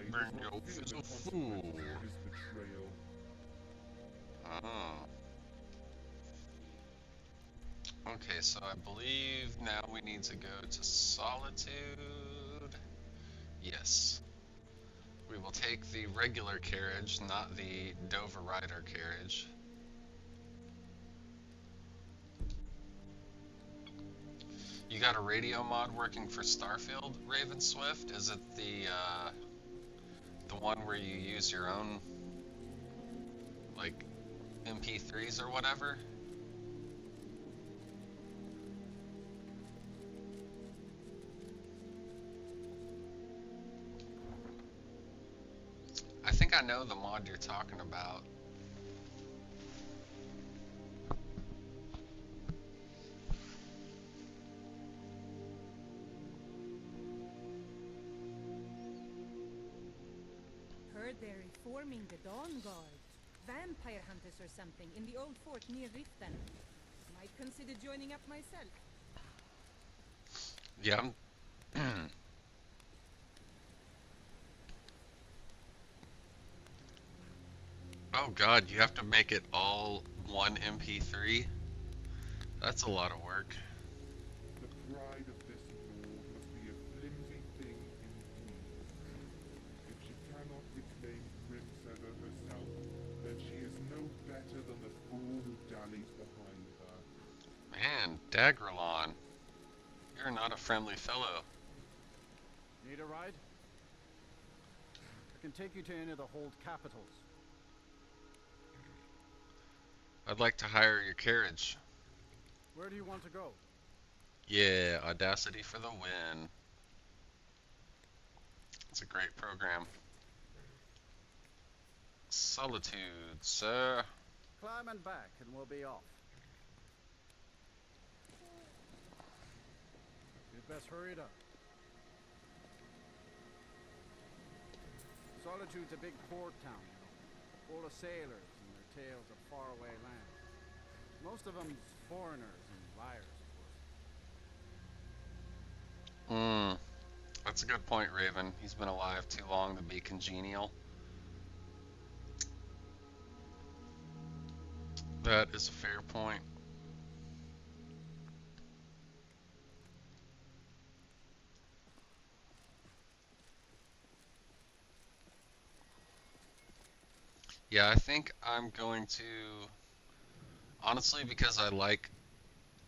Bring your fizzle fool. Oh. Okay, so I believe now we need to go to Solitude. Yes. We will take the regular carriage, not the Dovah Rider carriage. You got a radio mod working for Starfield, Raven Swift? Is it the one where you use your own, like, MP3s or whatever? I think I know the mod you're talking about. Heard they're reforming the Dawn Guard. Vampire hunters or something in the old fort near Riften. Might consider joining up myself. Yeah, Oh god, you have to make it all one MP3? That's a lot of work. The pride of this lord must be a flimsy thing indeed. If she cannot reclaim Grimsever herself, then she is no better than the fool who dallies behind her. Man, Dagrelon, you're not a friendly fellow. Need a ride? I can take you to any of the hold capitals. I'd like to hire your carriage. Where do you want to go? Yeah, Audacity for the win. It's a great program. Solitude, sir. Climb and back, and we'll be off. You'd best hurry it up. Solitude's a big port town, you know, full of sailors and their tales of faraway lands. Most of them's foreigners and liars, of course. That's a good point, Raven. He's been alive too long to be congenial. That is a fair point. Yeah, I think I'm going to, honestly, because I like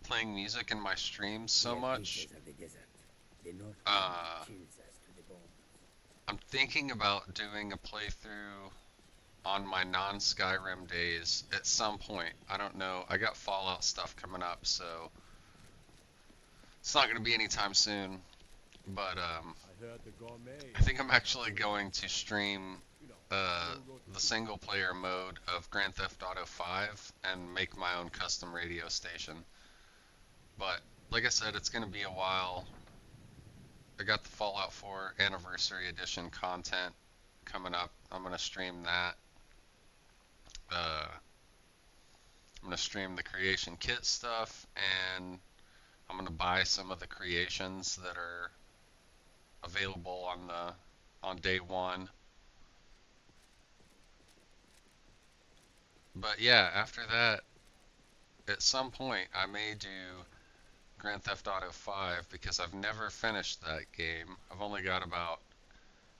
playing music in my streams so much, I'm thinking about doing a playthrough on my non-Skyrim days at some point. I don't know. I got Fallout stuff coming up, so it's not going to be anytime soon. But I think I'm actually going to stream the single player mode of Grand Theft Auto 5 and make my own custom radio station. But like I said, it's going to be a while. I got the Fallout 4 Anniversary Edition content coming up. I'm going to stream that. I'm going to stream the creation kit stuff, and I'm going to buy some of the creations that are available on day one. But yeah, after that, at some point, I may do Grand Theft Auto 5 because I've never finished that game. I've only got about,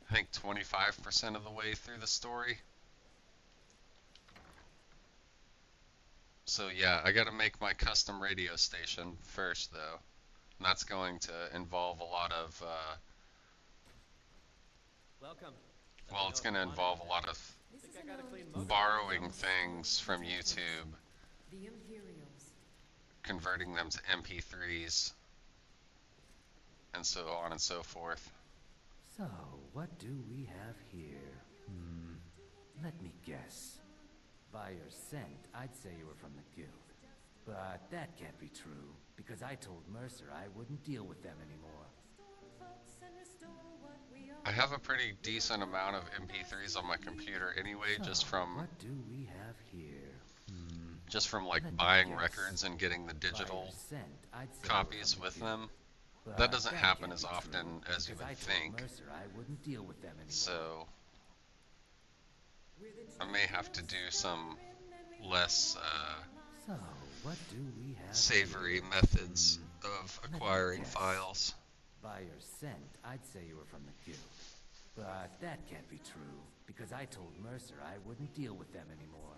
I think, 25% of the way through the story. So yeah, I gotta make my custom radio station first though. And that's going to involve a lot of, Welcome. well, it's gonna involve a lot of borrowing things from YouTube, The Imperials. converting them to MP3s, and so on and so forth. So, what do we have here? Let me guess. By your scent, I'd say you were from the guild. But that can't be true, because I told Mercer I wouldn't deal with them anymore. I have a pretty decent amount of MP3s on my computer anyway, So, just from what do we have here? like Let me buying guess. records and getting the digital By your scent, I'd say you were copies from the with guild. them. But That doesn't that happen can't as be often true, as you because would I told think. Mercer I wouldn't deal with them anymore. So I may have to do some less So, what do we have savory here? methods of Let me acquiring guess. files. By your scent, I'd say you were from the guild. But that can't be true, because I told Mercer I wouldn't deal with them anymore.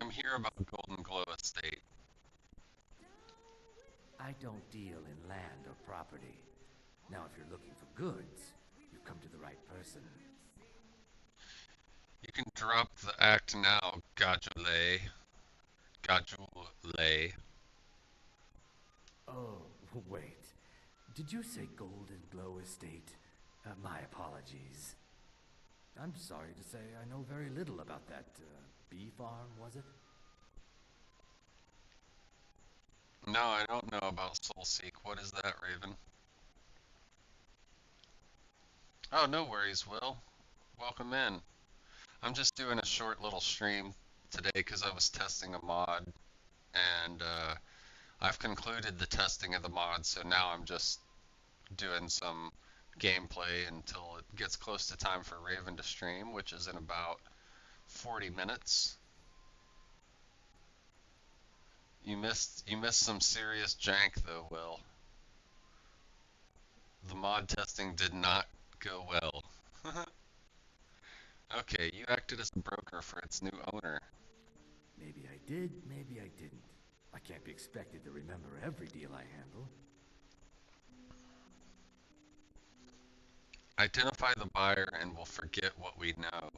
I'm here about Golden Glow Estate. I don't deal in land or property. Now, if you're looking for goods, you've come to the right person. You can drop the act now, Gajule. Gajule. Oh, wait. Did you say Golden Glow Estate? My apologies. I'm sorry to say I know very little about that, bee farm, was it? No, I don't know about Soulseek. What is that, Raven? Oh, no worries, Will. Welcome in. I'm just doing a short little stream today because I was testing a mod, and I've concluded the testing of the mod, so now I'm just doing some gameplay until it gets close to time for Raven to stream, which is in about 40 minutes. You missed some serious jank though, Will. The mod testing did not go well. Okay, you acted as a broker for its new owner. Maybe I did, maybe I didn't. I can't be expected to remember every deal I handle. Identify the buyer and we'll forget what we know.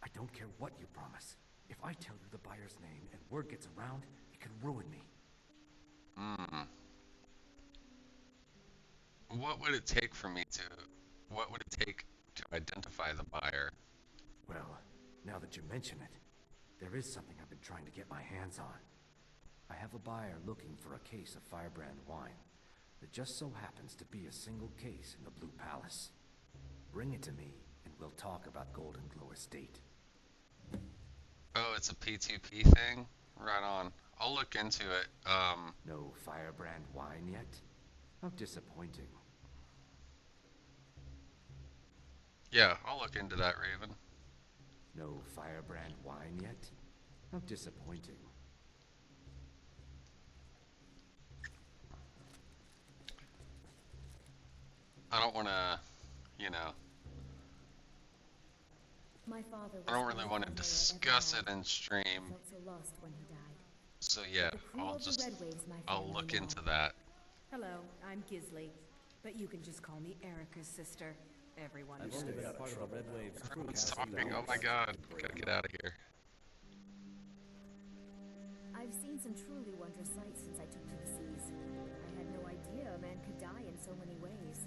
I don't care what you promise. If I tell you the buyer's name and word gets around, it could ruin me. What would it take for me to... What would it take to identify the buyer? Well, now that you mention it, there is something I've been trying to get my hands on. I have a buyer looking for a case of Firebrand wine. There just so happens to be a single case in the Blue Palace. Bring it to me, and we'll talk about Golden Glow Estate. Oh, it's a P2P thing? Right on. I'll look into it. No Firebrand wine yet? How disappointing. Yeah, I'll look into that, Raven. No Firebrand wine yet? How disappointing. I don't want to, you know... My father was I don't really the want to best mayor discuss ever it in stream. I felt so lost when he died. So yeah, The crew I'll of the just... Red Waves, my I'll family look know. into that. Hello, I'm Gisley, but you can just call me Erica's sister. Everyone I've knows. only been a part of the Red Waves crew. Everyone's talking. Oh my god. Gotta get out of here. I've seen some truly wondrous sights since I took to the seas. I had no idea a man could die in so many ways.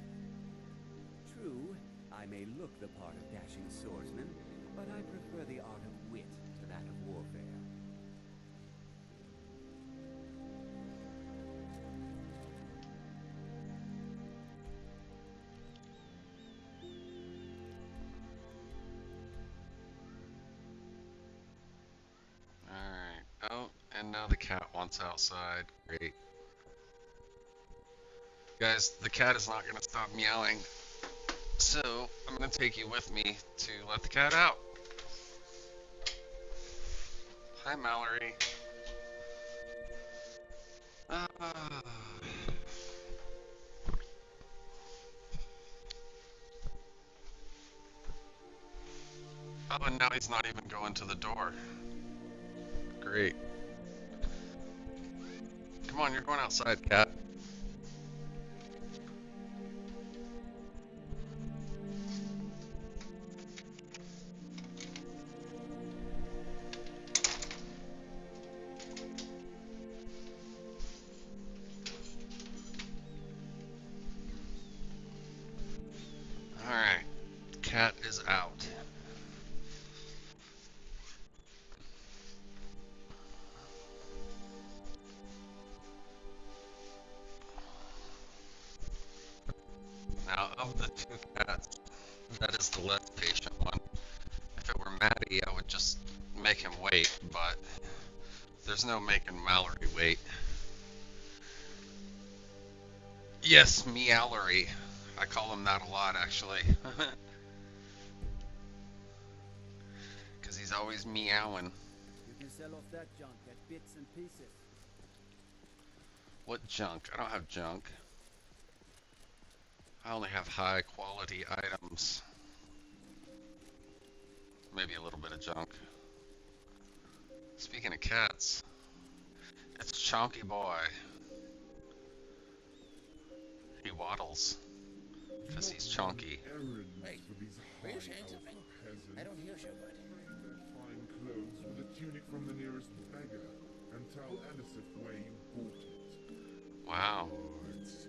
True, I may look the part of dashing swordsman, but I prefer the art of wit to that of warfare. Alright. Oh, and now the cat wants outside. Great. Guys, the cat is not gonna stop meowing. So, I'm gonna take you with me to let the cat out. Hi, Mallory. Oh, Oh, and now he's not even going to the door. Great. Come on, you're going outside, cat. Alright, cat is out. Now, of the two cats, that is the less patient one. If it were Maddie, I would just make him wait, but there's no making Mallory wait. Yes, Meowlery. I call him that a lot, actually. Because he's always meowing. You can sell off that junk at bits and pieces. What junk? I don't have junk. I only have high quality items. Maybe a little bit of junk. Speaking of cats, it's Chonky Boy. He waddles because he's chonky. Wait, were you saying something? I don't hear so good. Fine clothes with a tunic from the nearest beggar, and tell Anisif where you bought it. Wow. Lords,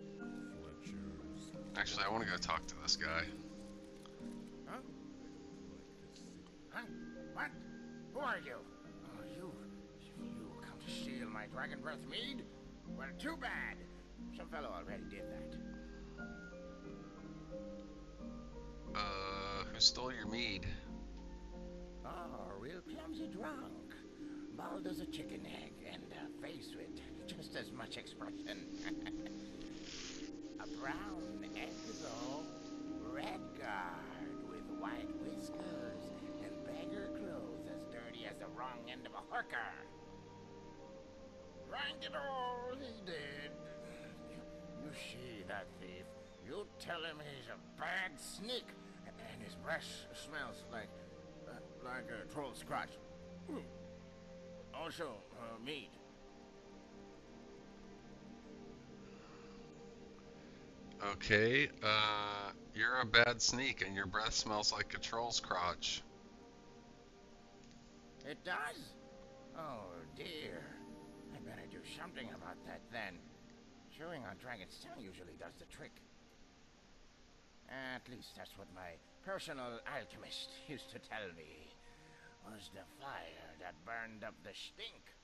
Fletchers. Actually, I want to go talk to this guy. Huh? Huh? What? Who are you? Oh, you come to steal my dragon breath mead? Well, too bad. Some fellow already did that. Who stole your mead? Oh, real clumsy drunk. Bald as a chicken egg and a face with just as much expression. A brown egg, though. Red guard with white whiskers and beggar clothes as dirty as the wrong end of a hooker. Drank it all, he did. You see that thief. You tell him he's a bad sneak, and his breath smells like a troll scratch. Also, mead. Okay, you're a bad sneak and your breath smells like a troll's crotch. It does? Oh dear. I better do something about that then. Chewing on dragon's tongue usually does the trick. At least that's what my personal alchemist used to tell me. Was the fire that burned up the stink.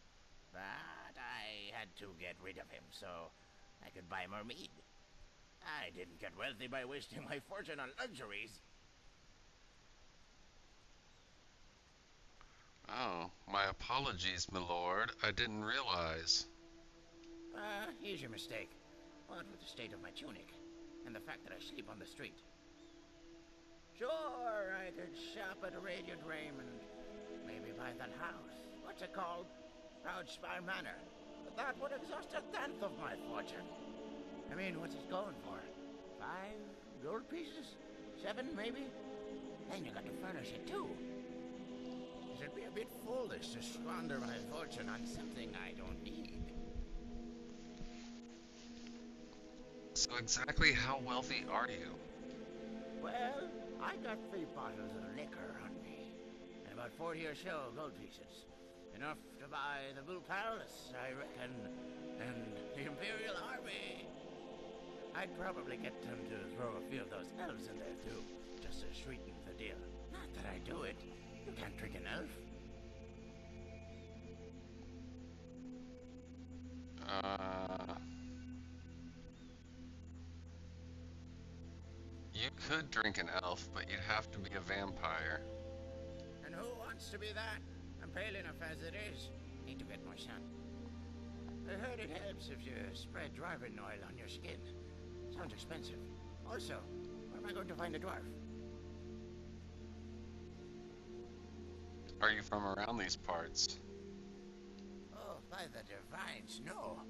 But I had to get rid of him so I could buy more mead. I didn't get wealthy by wasting my fortune on luxuries. Oh, my apologies, my lord. I didn't realize. Here's your mistake. What with the state of my tunic, and the fact that I sleep on the street. Sure, I could shop at Radiant Raymond. Maybe buy that house. What's it called? Proudspire Manor. But that would exhaust a tenth of my fortune. I mean, what's it going for? 5 gold pieces? 7, maybe? Then you got to furnish it, too. It'd be a bit foolish to squander my fortune on something I don't need. So exactly how wealthy are you? Well, I got 3 bottles of liquor on me, and about 40 or so gold pieces. Enough to buy the Blue Palace, I reckon, and the Imperial Army. I'd probably get them to throw a few of those elves in there, too, just to sweeten the deal. Not that I do it. You can't trick an elf. You could drink an elf, but you'd have to be a vampire. And who wants to be that? I'm pale enough as it is. Need to get my sun. I heard it helps if you spread driving oil on your skin. Sounds expensive. Also, where am I going to find a dwarf? Are you from around these parts? Oh, by the divines, no.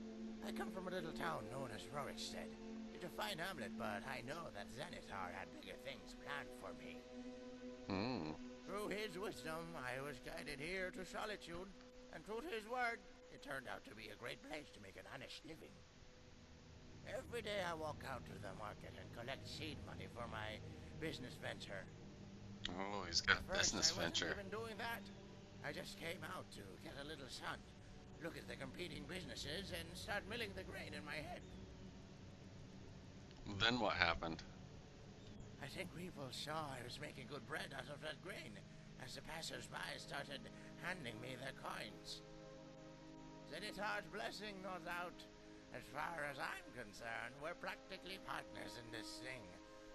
I come from a little town known as Rorikstead. It's a fine hamlet, but I know that Zenithar had bigger things planned for me. Through his wisdom, I was guided here to solitude, and true to his word, it turned out to be a great place to make an honest living. Every day I walk out to the market and collect seed money for my business venture. Oh, he's got a business venture. I wasn't even doing that. I just came out to get a little sun, look at the competing businesses, and start milling the grain in my head. Then what happened? I think people saw I was making good bread out of that grain, as the passers-by started handing me their coins. Zenithard's blessing, no doubt. As far as I'm concerned, we're practically partners in this thing.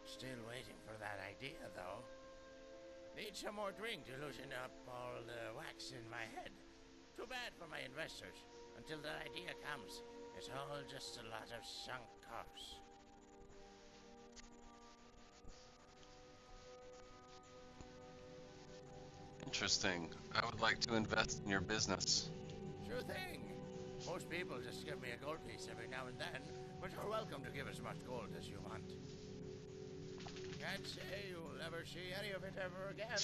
Still waiting for that idea, though. Need some more drink to loosen up all the wax in my head. Too bad for my investors. Until that idea comes, it's all just a lot of sunk costs. Interesting. I would like to invest in your business. Sure thing. Most people just give me a gold piece every now and then, but you're welcome to give as much gold as you want. Can't say you'll ever see any of it ever again.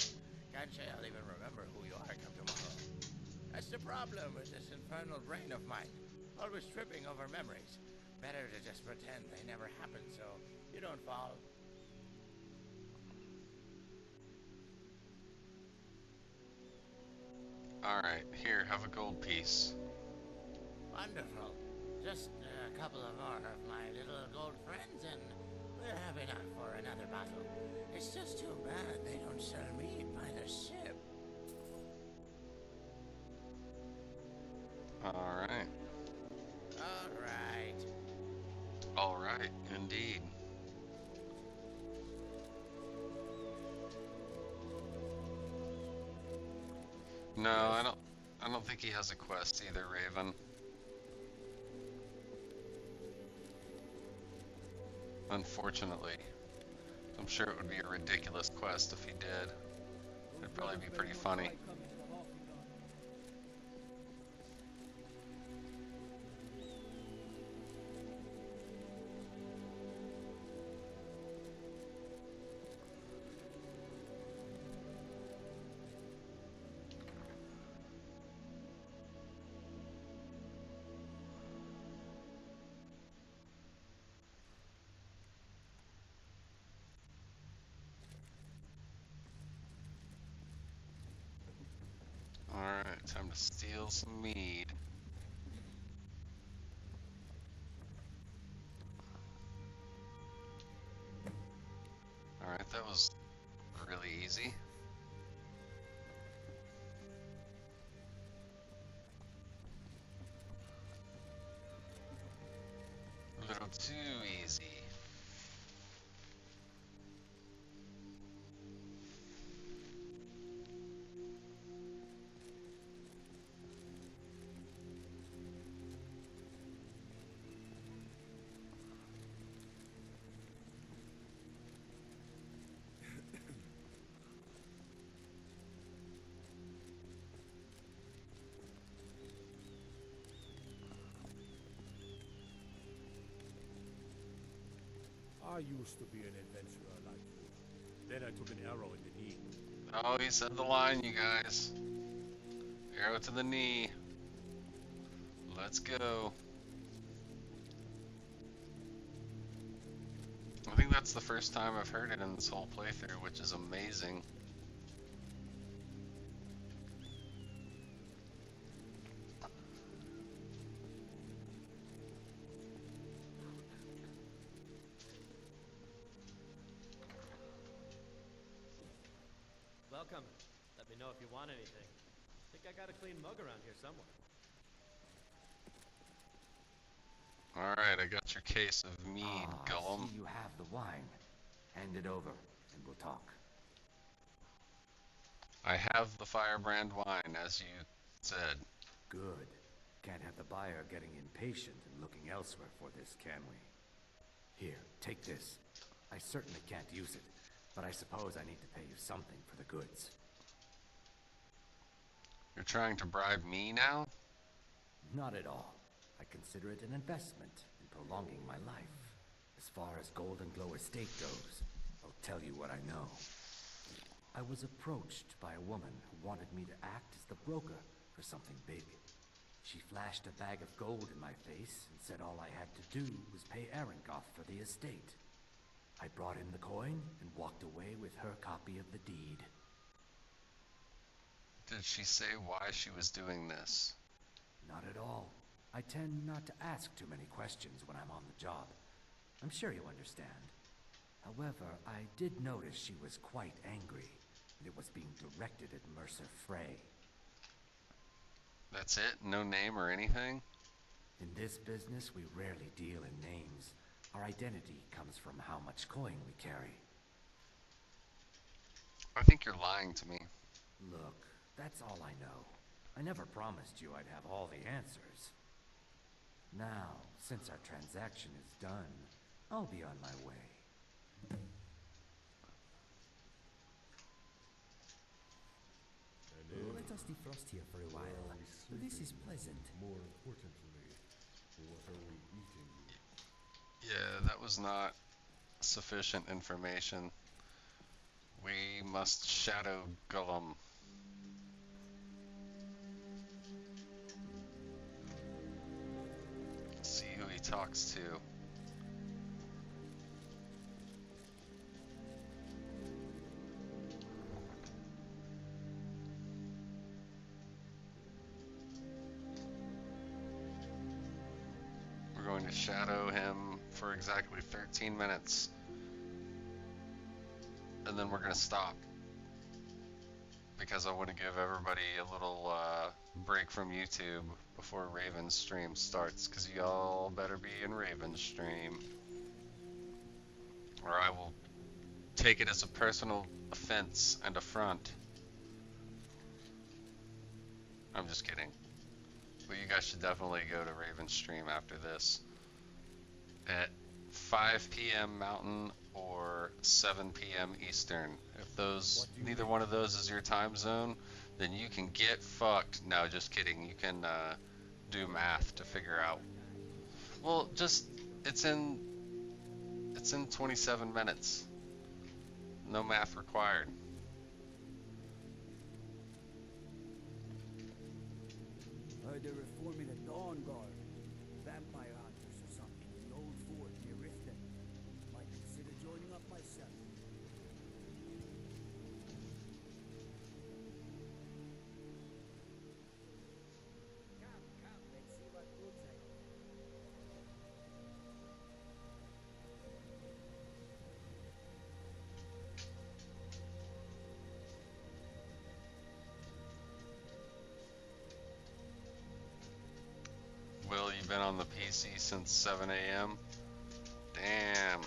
Can't say I'll even remember who you are come tomorrow. That's the problem with this infernal brain of mine. Always tripping over memories. Better to just pretend they never happened so you don't fall. Alright, here, have a gold piece. Wonderful. Just a couple of more of my little gold friends and we'll have enough for another bottle. It's just too bad they don't sell mead by the sip. Alright. Alright. Alright, indeed. No, I don't think he has a quest either, Raven. Unfortunately. I'm sure it would be a ridiculous quest if he did. It'd probably be pretty funny. Alright, time to steal some mead. Alright, that was really easy. A little too easy. I used to be an adventurer like you. Then I took an arrow in the knee. Oh, he said the line, you guys. Arrow to the knee. Let's go. I think that's the first time I've heard it in this whole playthrough, which is amazing. Welcome. Let me know if you want anything. Think I got a clean mug around here somewhere. Alright, I got your case of mead, Gollum. I see you have the wine. Hand it over, and we'll talk. I have the firebrand wine, as you said. Good. Can't have the buyer getting impatient and looking elsewhere for this, can we? Here, take this. I certainly can't use it, but I suppose I need to pay you something for the goods. You're trying to bribe me now? Not at all. I consider it an investment in prolonging my life. As far as Golden Glow Estate goes, I'll tell you what I know. I was approached by a woman who wanted me to act as the broker for something big. She flashed a bag of gold in my face and said all I had to do was pay Arengoth for the estate. I brought in the coin and walked away with her copy of the deed. Did she say why she was doing this? Not at all. I tend not to ask too many questions when I'm on the job. I'm sure you understand. However, I did notice she was quite angry, and it was being directed at Mercer Frey. That's it? No name or anything? In this business, we rarely deal in names. Our identity comes from how much coin we carry. I think you're lying to me. Look, that's all I know. I never promised you I'd have all the answers. Now, since our transaction is done, I'll be on my way. Let us defrost here for a while. This is pleasant. More importantly, what are we eating? Yeah, that was not sufficient information. We must shadow Gullum. See who he talks to. We're going to shadow him for exactly 13 minutes. And then we're going to stop. Because I want to give everybody a little break from YouTube before Raven's stream starts. Because y'all better be in Raven's stream. Or I will take it as a personal offense and affront. I'm just kidding. But you guys should definitely go to Raven's stream after this. At 5 p.m. Mountain or 7 p.m. Eastern. If those, neither one of those is your time zone, then you can get fucked. No, just kidding. You can do math to figure out. Well, just it's in 27 minutes. No math required. Heard they're reforming the Dawn Guard. Vampire hunters or something in the old fort near Riften. Might consider joining up myself. Come, let's see what goods I got. Will, you've been on the PC since 7 a.m.? Damn.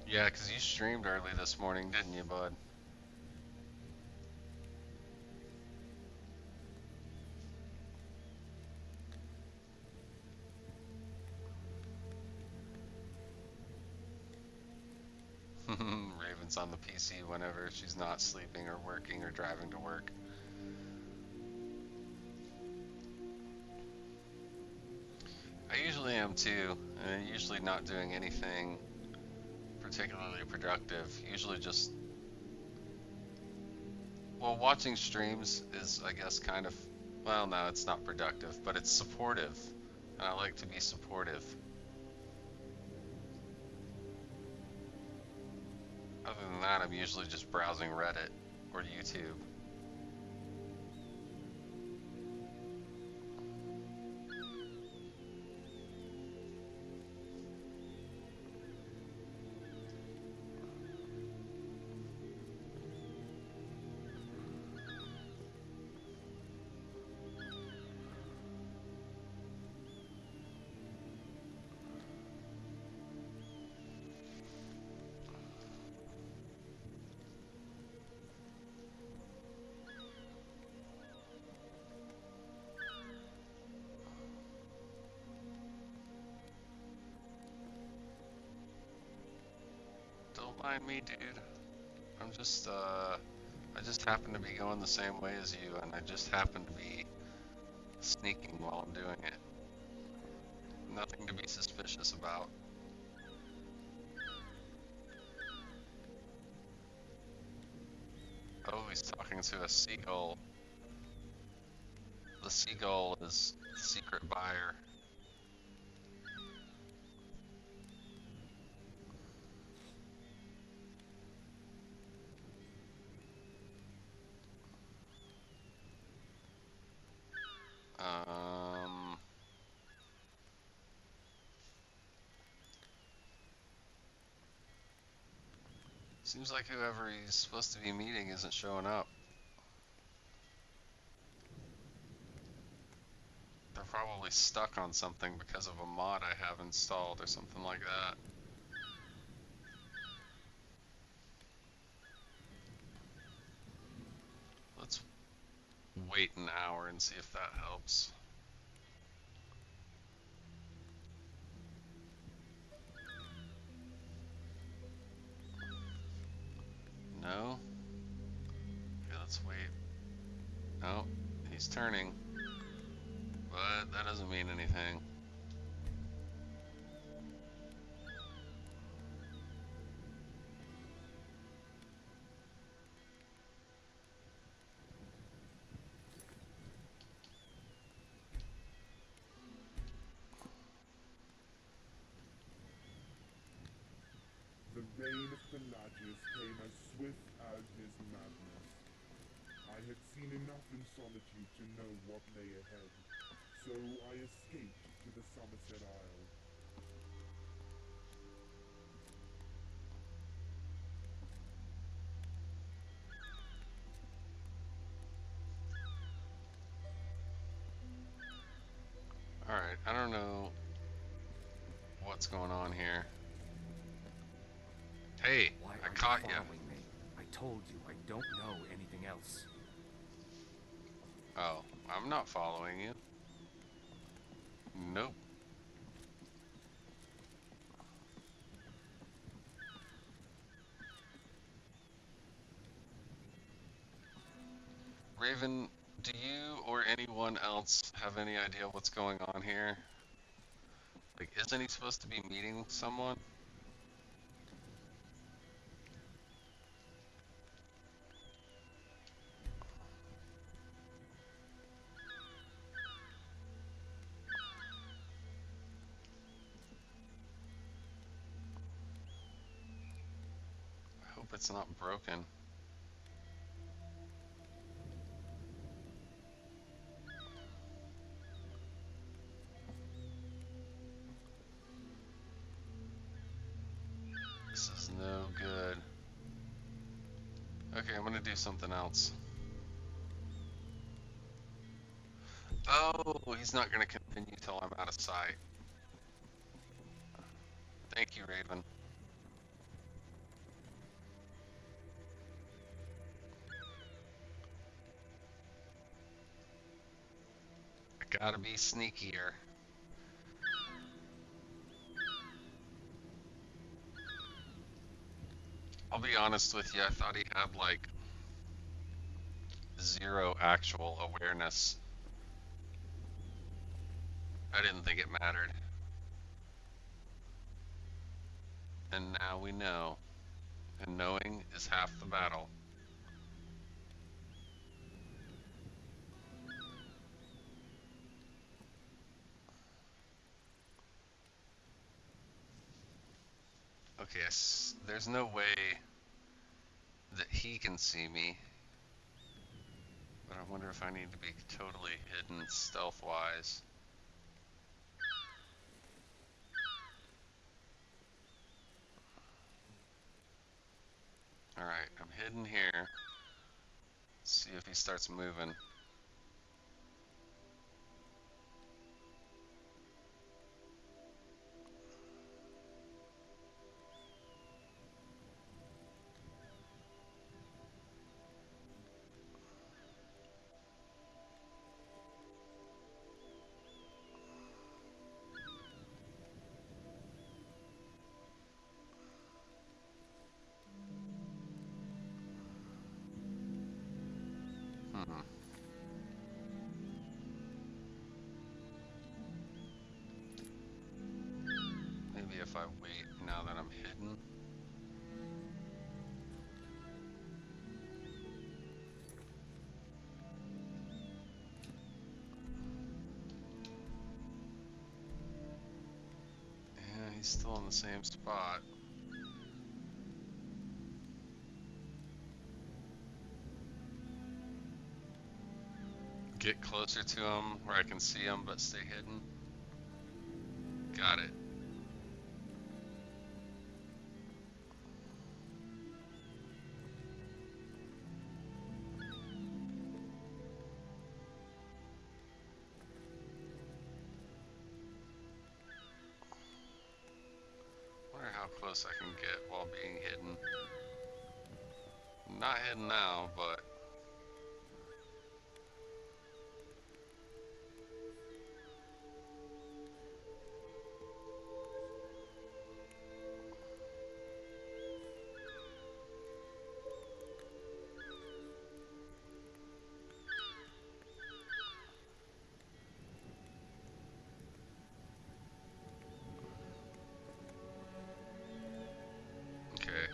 Yeah, because you streamed early this morning, didn't you, bud? Raven's on the PC whenever she's not sleeping or working or driving to work. I usually am too, and usually not doing anything particularly productive. Usually just, well, watching streams is, I guess, kind of, well, no, it's not productive, but it's supportive, and I like to be supportive. Other than that, I'm usually just browsing Reddit or YouTube. Don't mind me, dude. I'm just, I just happen to be going the same way as you, and I just happen to be sneaking while I'm doing it. Nothing to be suspicious about. Oh, he's talking to a seagull. The seagull is the secret buyer. Seems like whoever he's supposed to be meeting isn't showing up. They're probably stuck on something because of a mod I have installed or something like that. Let's wait an hour and see if that helps. No? Okay, let's wait. No, he's turning. But that doesn't mean anything. The reign of Pelagius came as swift as his madness. I had seen enough in solitude to know what lay ahead, so I escaped to the Somerset Isle. Alright, I don't know what's going on here. Hey, Why I are caught you you. following me? I told you I don't know anything else. Oh, I'm not following you. Nope. Raven, do you or anyone else have any idea what's going on here? Like, isn't he supposed to be meeting someone? I hope it's not broken. This is no good. Okay, I'm gonna do something else. Oh, he's not gonna continue till I'm out of sight. Thank you, Raven. I gotta be sneakier. I'll be honest with you, I thought he had like 0 actual awareness. I didn't think it mattered. And now we know. And knowing is half the battle. Okay, there's no way that he can see me. But I wonder if I need to be totally hidden stealth-wise. Alright, I'm hidden here. Let's see if he starts moving. Maybe if I wait now that I'm hidden. he's still in the same spot. Get closer to him where I can see him but stay hidden. Got it. Wonder how close I can get while being hidden. Not hidden now, but okay.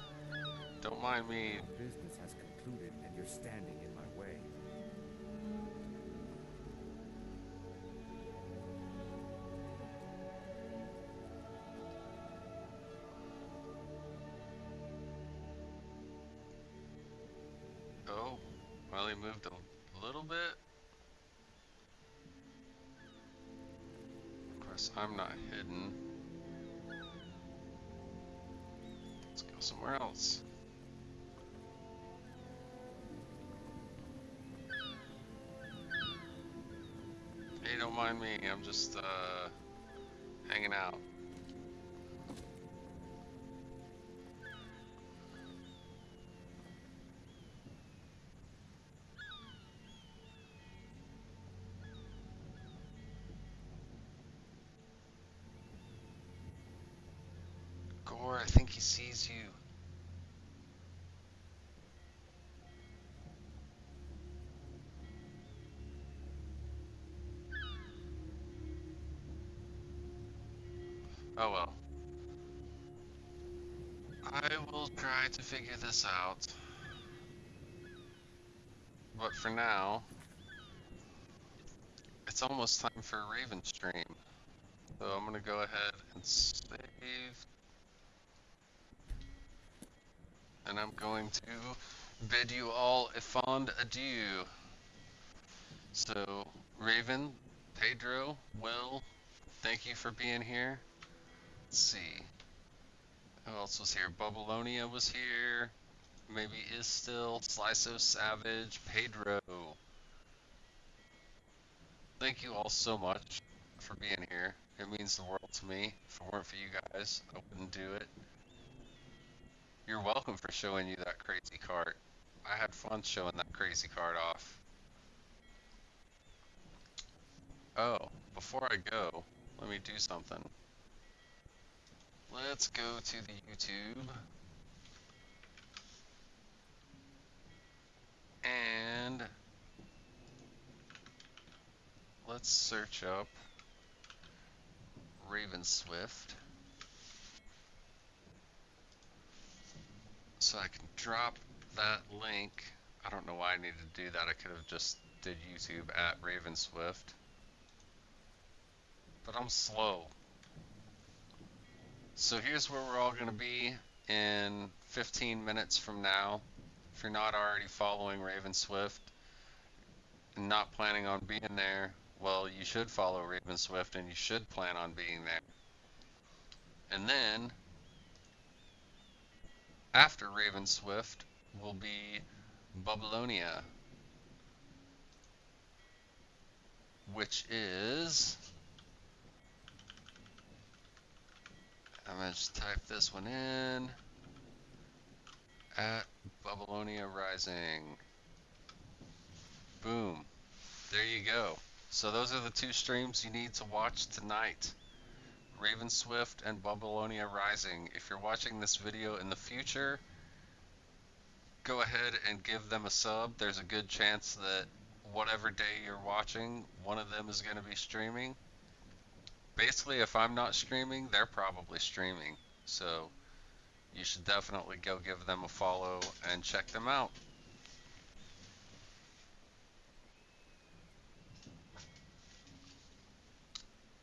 Don't mind me. Business has concluded and you're standing in my way. Oh, well, he moved a little bit. Of course, I'm not hidden. Let's go somewhere else. Hey, don't mind me. I'm just hanging out. Gore, I think he sees you. Oh well. I will try to figure this out. But for now, it's almost time for a Raven stream. So I'm gonna go ahead and save. And I'm going to bid you all a fond adieu. So, Raven, Pedro, Will, thank you for being here. Let's see. Who else was here? Babylonia was here. Maybe is still. Sliso Savage, Pedro. Thank you all so much for being here. It means the world to me. If it weren't for you guys, I wouldn't do it. You're welcome for showing you that crazy card. I had fun showing that crazy card off. Oh, before I go, let me do something. Let's go to the YouTube. And let's search up Raven Swift. So I can drop that link. I don't know why I needed to do that. I could have just did YouTube at Raven Swift. But I'm slow. So here's where we're all going to be in 15 minutes from now. If you're not already following Raven Swift and not planning on being there, well, you should follow Raven Swift and you should plan on being there. And then, after Raven Swift, will be Babylonia, which is... I'm going to just type this one in. At Babylonia Rising. Boom. There you go. So those are the two streams you need to watch tonight. Raven Swift and Babylonia Rising. If you're watching this video in the future, go ahead and give them a sub. There's a good chance that whatever day you're watching, one of them is going to be streaming. Basically, if I'm not streaming, they're probably streaming. So you should definitely go give them a follow and check them out.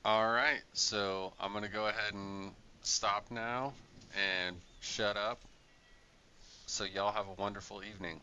Alright, so I'm going to go ahead and stop now and shut up. So y'all have a wonderful evening.